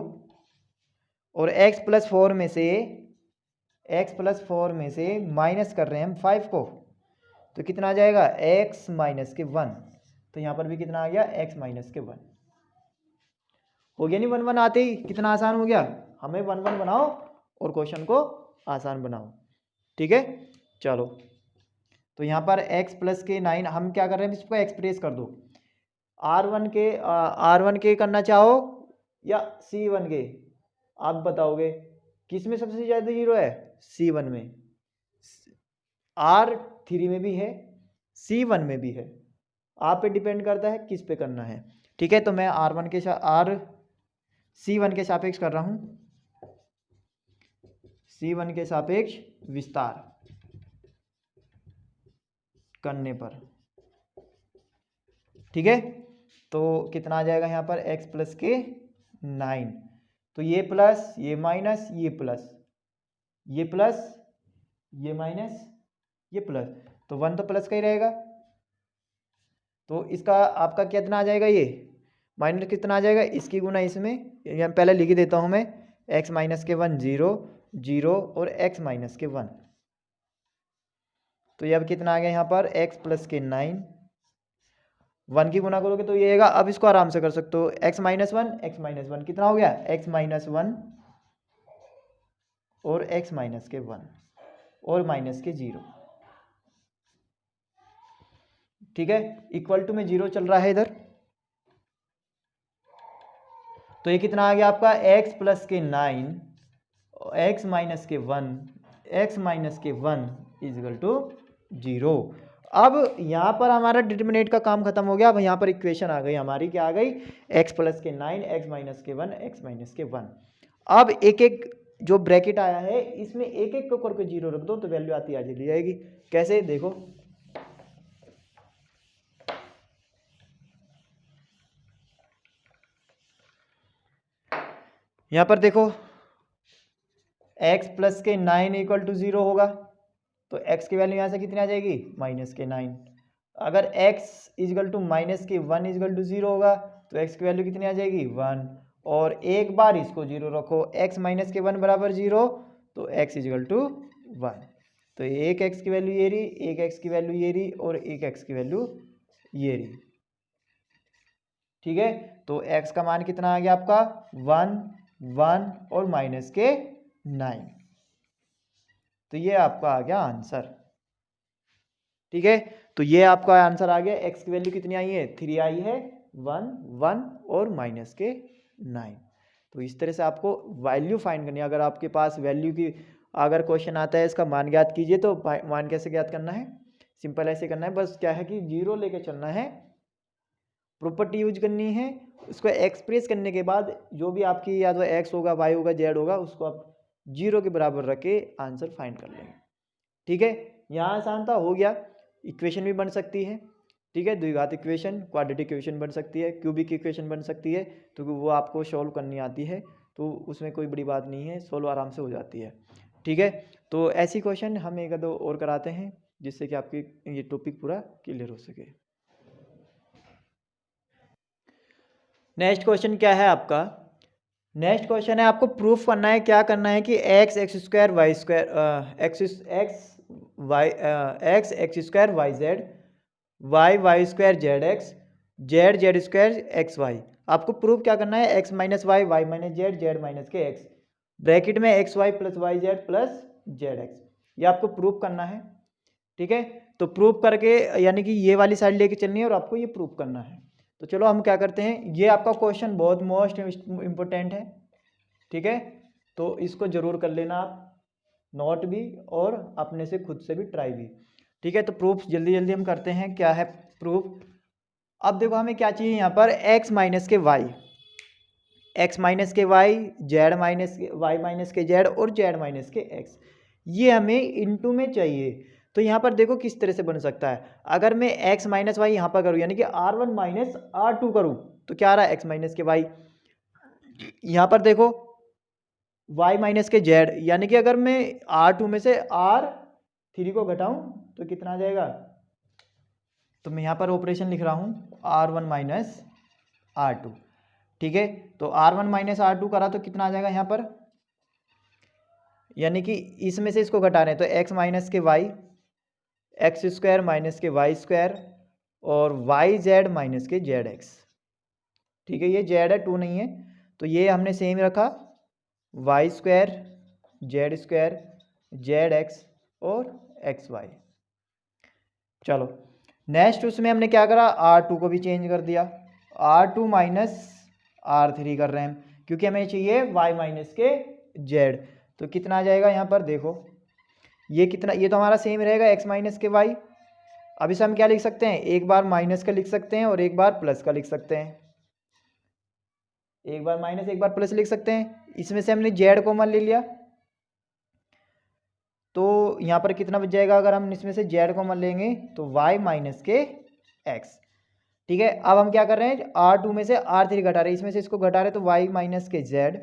और x प्लस 4 में से माइनस कर रहे हैं हम 5 को, तो कितना आ जाएगा, x माइनस के 1। तो यहाँ पर भी कितना आ गया, x माइनस के 1 हो गया। नहीं 1 1 आते ही कितना आसान हो गया। हमें 1 1 बनाओ और क्वेश्चन को आसान बनाओ। ठीक है, चलो तो यहाँ पर x प्लस के 9 हम क्या कर रहे हैं, इसको एक्सप्रेस कर दो। R1 के करना चाहो या C1 के, आप बताओगे किस में सबसे ज़्यादा 0 है, C1 में। R3 में भी है, C1 में भी है, आप पे डिपेंड करता है किस पे करना है। ठीक है, तो मैं C1 के सापेक्ष कर रहा हूँ, C1 के सापेक्ष विस्तार करने पर। ठीक है, तो कितना आ जाएगा यहाँ पर, x प्लस के 9, तो ये प्लस ये माइनस ये प्लस, ये प्लस ये माइनस ये प्लस, तो 1 तो प्लस का ही रहेगा। तो इसका आपका कितना आ जाएगा, ये माइनस कितना आ जाएगा, इसकी गुना इसमें, यहाँ पहले लिख देता हूँ मैं, x माइनस के 1 0 0 और x माइनस के 1। तो ये अब कितना आ गया यहाँ पर, x प्लस के 9, 1 की गुना करोगे तो ये आएगा। अब इसको आराम से कर सकते हो, x माइनस 1 कितना हो गया, x माइनस 1 और x माइनस के 1 और माइनस के 0। ठीक है, इक्वल टू में 0 चल रहा है इधर, तो ये कितना आ गया आपका, x प्लस के 9 x माइनस के 1 इजिकल टू 0। अब यहाँ पर हमारा डिटरमिनेंट का काम खत्म हो गया। अब यहाँ पर इक्वेशन आ गई हमारी, क्या आ गई, x प्लस के 9 x माइनस के 1 x माइनस के 1। अब एक एक जो ब्रैकेट आया है इसमें एक एक को करके 0 रख दो तो वैल्यू आती आ चली जाएगी। कैसे, देखो यहाँ पर देखो, x प्लस के 9 इक्वल टू 0 होगा तो x की वैल्यू यहाँ से कितनी आ जाएगी, माइनस के 9। अगर x इजगल टू माइनस के 1 इजगल टू 0 होगा तो x की वैल्यू कितनी आ जाएगी, 1। और एक बार इसको 0 रखो, x माइनस के 1 बराबर 0, तो x इजगल टू 1। तो एक x की वैल्यू ये रही, एक x की वैल्यू ये रही और एक x की वैल्यू ये रही। ठीक है, तो x का मान कितना आ गया आपका, 1 1 और माइनस के 9। तो ये आपका आ गया आंसर। ठीक है, तो ये आपका आंसर आ गया। एक्स की वैल्यू कितनी आई है, 3 आई है, 1 1 और माइनस के 9। तो इस तरह से आपको वैल्यू फाइंड करनी है। अगर आपके पास वैल्यू की अगर क्वेश्चन आता है इसका मान ज्ञात कीजिए, तो मान कैसे ज्ञात करना है, सिंपल ऐसे करना है, बस क्या है कि जीरो लेके चलना है, प्रॉपर्टी यूज करनी है, उसको एक्सप्रेस करने के बाद जो भी आपकी या तो एक्स होगा, वाई होगा, जेड होगा, उसको आप जीरो के बराबर रख के आंसर फाइंड कर लेंगे। ठीक है, यहाँ आसान था, हो गया। इक्वेशन भी बन सकती है, ठीक है, द्विघात इक्वेशन, क्वाड्रेटिक इक्वेशन बन सकती है, क्यूबिक इक्वेशन बन सकती है, तो वो आपको सॉल्व करनी आती है, तो उसमें कोई बड़ी बात नहीं है, सॉल्व आराम से हो जाती है। ठीक है, तो ऐसी क्वेश्चन हम एक दो और कराते हैं जिससे कि आपकी ये टॉपिक पूरा क्लियर हो सके। नेक्स्ट क्वेश्चन क्या है आपका, नेक्स्ट क्वेश्चन है आपको प्रूफ करना है, क्या करना है कि x x square y square x x square y z, y y square z x, z z square x y. आपको प्रूफ क्या करना है, x minus y, y minus z, z minus के एक्स, ब्रैकेट में x y plus y z plus z x, ये आपको प्रूफ करना है। ठीक है, तो प्रूफ करके यानी कि ये वाली साइड लेके चलनी है और आपको ये प्रूफ करना है। तो चलो हम क्या करते हैं, ये आपका क्वेश्चन बहुत मोस्ट इम्पोर्टेंट है। ठीक है, तो इसको जरूर कर लेना आप, नोट भी और अपने से खुद से भी ट्राई भी। ठीक है, तो प्रूफ जल्दी जल्दी हम करते हैं, क्या है प्रूफ। अब देखो हमें क्या चाहिए यहाँ पर, x माइनस के वाई, x माइनस के वाई, जेड माइनस के वाई माइनस के जेड और जेड माइनस के x, ये हमें इनटू में चाहिए। तो यहाँ पर देखो किस तरह से बन सकता है, अगर मैं x माइनस वाई यहाँ पर करूँ यानी कि r1 माइनस r2 करूँ, तो क्या आ रहा है x माइनस के वाई, यहाँ पर देखो y माइनस के जेड, यानी कि अगर मैं R2 में से R3 को घटाऊं तो कितना आ जाएगा, तो मैं यहाँ पर ऑपरेशन लिख रहा हूँ R1 माइनस R2। ठीक है, तो R1 माइनस R2 करा तो कितना आ जाएगा यहाँ पर, यानी कि इसमें से इसको घटा रहे हैं तो x माइनस के वाई, एक्स स्क्वायर माइनस के वाई स्क्वायर और वाई जेड माइनस के जेड एक्स। ठीक है, ये जेड है, 2 नहीं है, तो ये हमने सेम रखा, y square z z x और एक्स वाई। चलो नेक्स्ट उसमें हमने क्या करा, R2 को भी चेंज कर दिया, R2 माइनस R3 कर रहे हैं क्योंकि हमें चाहिए y माइनस के z। तो कितना आ जाएगा यहाँ पर देखो, ये कितना, ये तो हमारा सेम रहेगा x माइनस के y। अब इसे हम क्या लिख सकते हैं, एक बार माइनस का लिख सकते हैं और एक बार प्लस का लिख सकते हैं, एक बार माइनस एक बार प्लस लिख सकते हैं। इसमें से हमने z कॉमन ले लिया, तो यहाँ पर कितना बच जाएगा, अगर हम इसमें से z कॉमन लेंगे तो y माइनस के x। ठीक है, अब हम क्या कर रहे हैं, R2 में से R3 घटा रहे हैं, इसमें से इसको घटा रहे हैं तो y माइनस के z,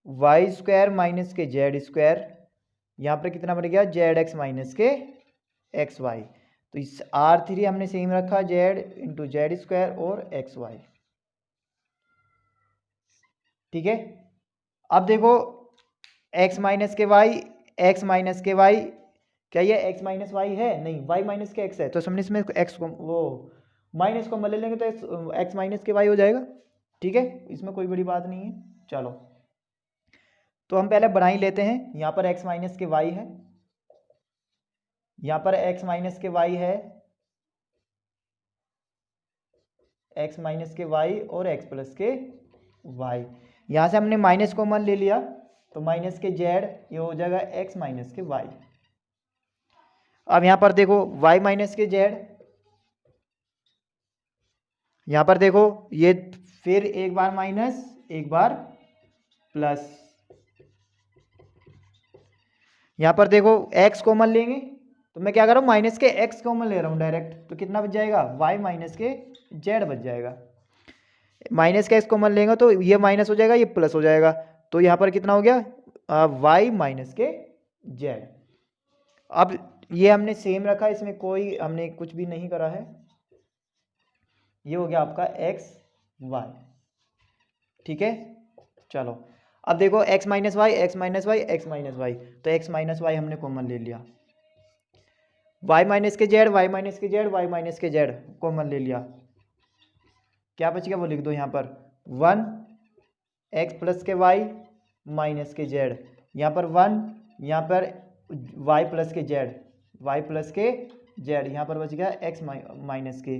वाई स्क्वायर माइनस के जेड स्क्वायर, यहाँ पर कितना बन गया जेड एक्स माइनस के एक्स वाई। तो इस R3 हमने सेम रखा, जेड इंटू जेड स्क्वायर और एक्स वाई। ठीक है, अब देखो x माइनस के वाई, एक्स माइनस के वाई, क्या ये x माइनस वाई है, नहीं y माइनस के x है, तो हमने इसमें x को वो माइनस को ले लेंगे तो x माइनस के वाई हो जाएगा। ठीक है, इसमें कोई बड़ी बात नहीं है। चलो तो हम पहले बना ही लेते हैं, यहाँ पर x माइनस के y है, यहाँ पर x माइनस के y है, x माइनस के y और x प्लस के y। यहाँ से हमने माइनस कॉमन ले लिया तो माइनस के z, ये हो जाएगा x माइनस के y। अब यहाँ पर देखो y माइनस के z, यहाँ पर देखो ये फिर एक बार माइनस एक बार प्लस, यहाँ पर देखो x कॉमन लेंगे तो मैं क्या कर रहा हूँ, माइनस के x कॉमन ले रहा हूँ डायरेक्ट, तो कितना बच जाएगा, y माइनस के z बच जाएगा। माइनस के x कॉमन लेंगे तो ये माइनस हो जाएगा, ये प्लस हो जाएगा, तो यहाँ पर कितना हो गया, y माइनस के z। अब ये हमने सेम रखा, इसमें कोई हमने कुछ भी नहीं करा है, ये हो गया आपका x y। ठीक है, चलो अब देखो x minus y, x minus y, x minus y, तो x माइनस वाई हमने कॉमन ले लिया, y माइनस के जेड, वाई माइनस के जेड, वाई माइनस के जेड कॉमन ले लिया, क्या बच गया वो लिख दो यहाँ पर, 1 x प्लस के वाई माइनस के जेड, यहाँ पर 1 यहाँ पर y प्लस के जेड, y प्लस के जेड, यहाँ पर बच गया x माइनस के,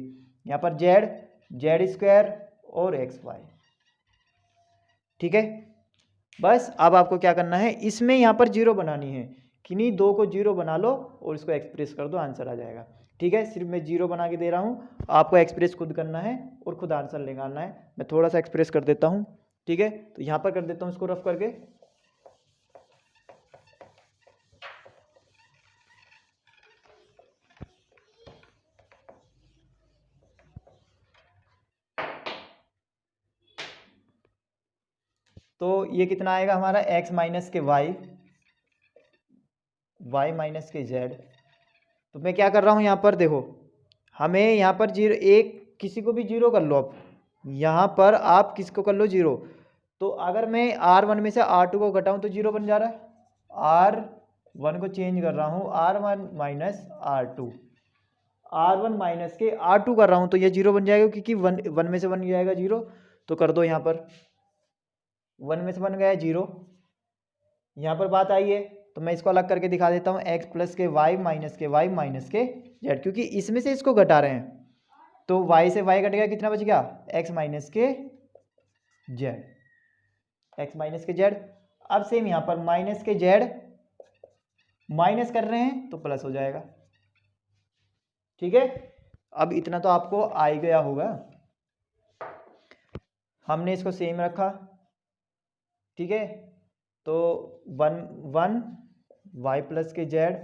यहाँ पर जेड, जेड स्क्वायर और एक्स वाई। ठीक है, बस अब आपको क्या करना है, इसमें यहाँ पर जीरो बनानी है, किन्हीं दो को जीरो बना लो और इसको एक्सप्रेस कर दो, आंसर आ जाएगा। ठीक है, सिर्फ मैं जीरो बना के दे रहा हूँ, आपको एक्सप्रेस खुद करना है और खुद आंसर निकालना है। मैं थोड़ा सा एक्सप्रेस कर देता हूँ। ठीक है, तो यहाँ पर कर देता हूँ इसको रफ करके। तो ये कितना आएगा हमारा, x माइनस के y, y माइनस के z। तो मैं क्या कर रहा हूँ यहाँ पर देखो, हमें यहाँ पर जीरो, एक किसी को भी जीरो कर लो, अब यहाँ पर आप किसको कर लो जीरो। तो अगर मैं R1 में से R2 को घटाऊँ तो जीरो बन जा रहा है, R1 को चेंज कर रहा हूँ R1 minus R2, R1 minus के R2 कर रहा हूँ तो ये जीरो बन जाएगा, क्योंकि वन में से बन जाएगा जीरो। तो कर दो यहाँ पर, 1 में से बन गया जीरो। यहाँ पर बात आई है तो मैं इसको अलग करके दिखा देता हूँ, x प्लस के y माइनस के y माइनस के z, क्योंकि इसमें से इसको घटा रहे हैं तो y से y घट गया, कितना बच गया, x माइनस के z, x माइनस के z। अब सेम यहाँ पर माइनस के z माइनस कर रहे हैं तो प्लस हो जाएगा। ठीक है, अब इतना तो आपको आ ही गया होगा, हमने इसको सेम रखा। ठीक है, तो 1 y प्लस के z,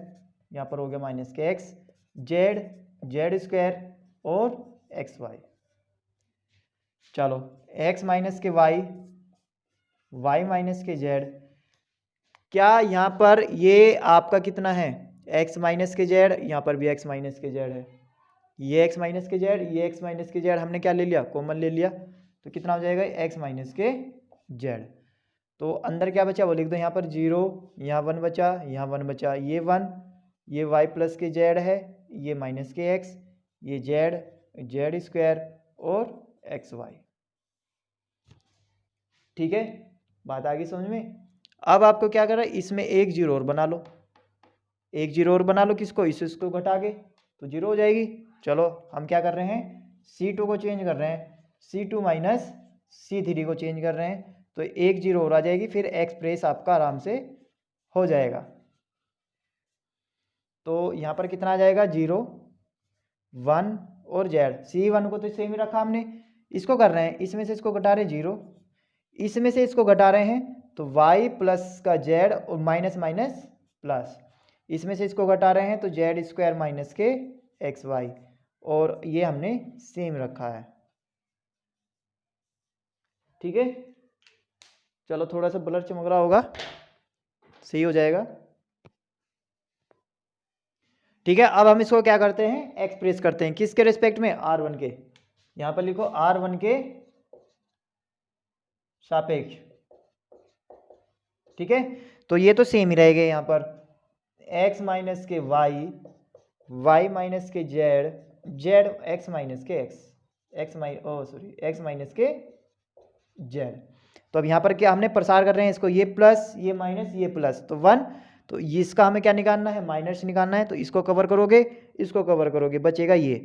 यहाँ पर हो गया माइनस के x, z, z स्क्वायर और एक्स वाई। चलो x माइनस के y, y माइनस के z, क्या यहाँ पर ये आपका कितना है, x माइनस के z, यहाँ पर भी x माइनस के z है, ये x माइनस के z, ये x माइनस के z हमने क्या ले लिया, कॉमन ले लिया, तो कितना हो जाएगा, x माइनस के z। तो अंदर क्या बचा वो लिख दो, यहाँ पर जीरो, यहाँ 1 बचा, यहाँ 1 बचा, ये 1, ये y प्लस के z है, ये माइनस के x, ये z, z स्क्वायर और एक्स वाई। ठीक है, बात आ गई समझ में। अब आपको क्या करना है, इसमें एक जीरो और बना लो, एक जीरो और बना लो, किसको, इसको घटा के, तो जीरो हो जाएगी। चलो हम क्या कर रहे हैं, C2 को चेंज कर रहे हैं, C2 माइनस C3 को चेंज कर रहे हैं, तो एक जीरो और आ जाएगी, फिर एक्सप्रेस आपका आराम से हो जाएगा। तो यहाँ पर कितना आ जाएगा, 0, 1 और z, C1 को तो सेम ही रखा हमने, इसको कर रहे हैं, इसमें से इसको घटा रहे हैं 0, इसमें से इसको घटा रहे हैं तो y प्लस का z और माइनस माइनस प्लस, इसमें से इसको घटा रहे हैं तो z स्क्वायर माइनस के एक्स वाई, और ये हमने सेम रखा है। ठीक है, चलो थोड़ा सा ब्लर चमक रहा होगा, सही हो जाएगा। ठीक है, अब हम इसको क्या करते हैं, एक्सप्रेस करते हैं, किसके रिस्पेक्ट में, R1 के, यहाँ पर लिखो R1 के सापेक्ष। ठीक है, तो ये तो सेम ही रहेगा, यहाँ पर x माइनस के y, y माइनस के z, z x माइनस के x, x माइनस के z। तो अब यहाँ पर क्या हमने प्रसार कर रहे हैं इसको, ये प्लस, ये माइनस, ये प्लस, तो 1, तो इसका हमें क्या निकालना है, माइनस निकालना है, तो इसको कवर करोगे, इसको कवर करोगे, बचेगा ये।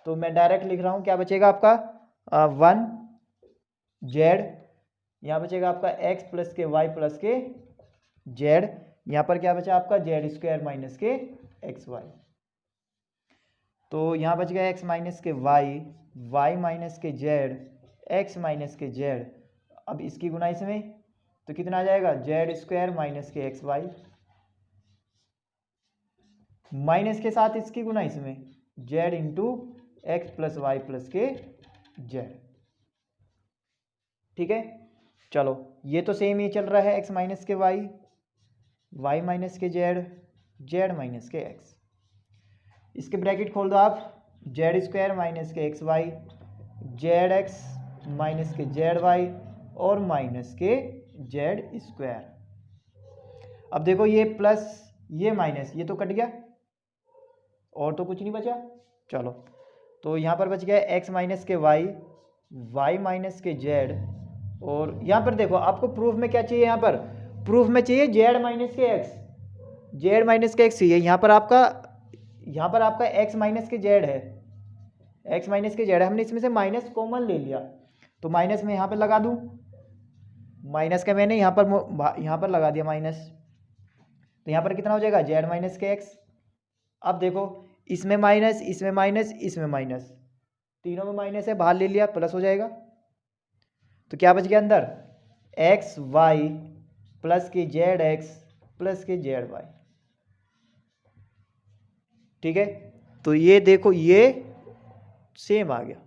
तो मैं डायरेक्ट लिख रहा हूँ, क्या बचेगा आपका, 1 z, यहाँ बचेगा आपका x प्लस के y प्लस के z, यहाँ पर क्या बचा आपका, z स्क्वायर माइनस के एक्स वाई। तो यहाँ बच गया x माइनस के y, y माइनस के z, x माइनस के z। अब इसकी गुना इसमें, तो कितना आ जाएगा, z स्क्वायर माइनस के एक्स वाई, माइनस के साथ इसकी गुना इसमें, z into x plus y plus के z। ठीक है, चलो ये तो सेम ही चल रहा है, x माइनस के y, y माइनस के z, z माइनस के x। इसके ब्रैकेट खोल दो आप, z स्क्वायर माइनस के x y, z x minus के जेड वाई और माइनस के जेड स्क्वायर। अब देखो ये प्लस, ये माइनस, ये तो कट गया और तो कुछ नहीं बचा। चलो तो यहाँ पर बच गया x माइनस के y, y माइनस के z, और यहाँ पर देखो आपको प्रूफ में क्या चाहिए, यहाँ पर प्रूफ में चाहिए z माइनस के x, जेड माइनस के एक्स ही है, यहाँ पर आपका एक्स माइनस के जेड है, एक्स माइनस के जेड है, हमने इसमें से माइनस कॉमन ले लिया, तो माइनस में यहाँ पर लगा दूँ, माइनस का मैंने यहाँ पर लगा दिया माइनस, तो यहाँ पर कितना हो जाएगा जेड माइनस के एक्स। अब देखो इसमें माइनस, इसमें माइनस, इसमें माइनस, तीनों में माइनस है, बाहर ले लिया, प्लस हो जाएगा, तो क्या बच गया अंदर एक्स वाई प्लस के जेड एक्स प्लस के जेड वाई। ठीक है, तो ये देखो ये सेम आ गया,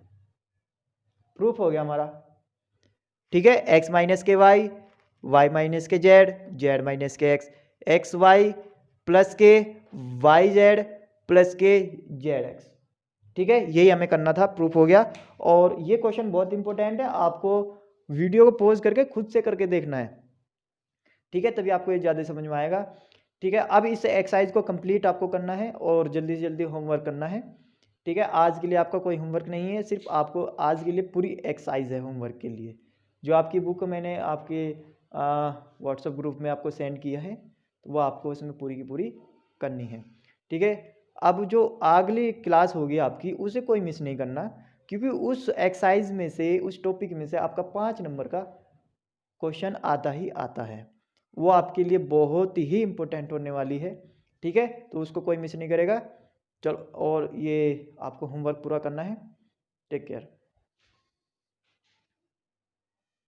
प्रूफ हो गया हमारा। ठीक है, एक्स माइनस के वाई, वाई माइनस के जेड, जेड माइनस के एक्स, एक्स वाई प्लस के वाई जेड प्लस के जेड एक्स। ठीक है, यही हमें करना था, प्रूफ हो गया। और ये क्वेश्चन बहुत इंपॉर्टेंट है, आपको वीडियो को पॉज करके खुद से करके देखना है। ठीक है, तभी आपको ये ज़्यादा समझ में आएगा। ठीक है, अब इस एक्सरसाइज को कंप्लीट आपको करना है और जल्दी से जल्दी होमवर्क करना है। ठीक है, आज के लिए आपका कोई होमवर्क नहीं है, सिर्फ आपको आज के लिए पूरी एक्सरसाइज है होमवर्क के लिए। जो आपकी बुक मैंने आपके व्हाट्सएप ग्रुप में आपको सेंड किया है, तो वो आपको उसमें पूरी की पूरी करनी है। ठीक है, अब जो अगली क्लास होगी आपकी उसे कोई मिस नहीं करना, क्योंकि उस एक्सरसाइज में से, उस टॉपिक में से आपका 5 नंबर का क्वेश्चन आता ही आता है, वो आपके लिए बहुत ही इम्पोर्टेंट होने वाली है। ठीक है, तो उसको कोई मिस नहीं करेगा। चलो, और ये आपको होमवर्क पूरा करना है। Take care.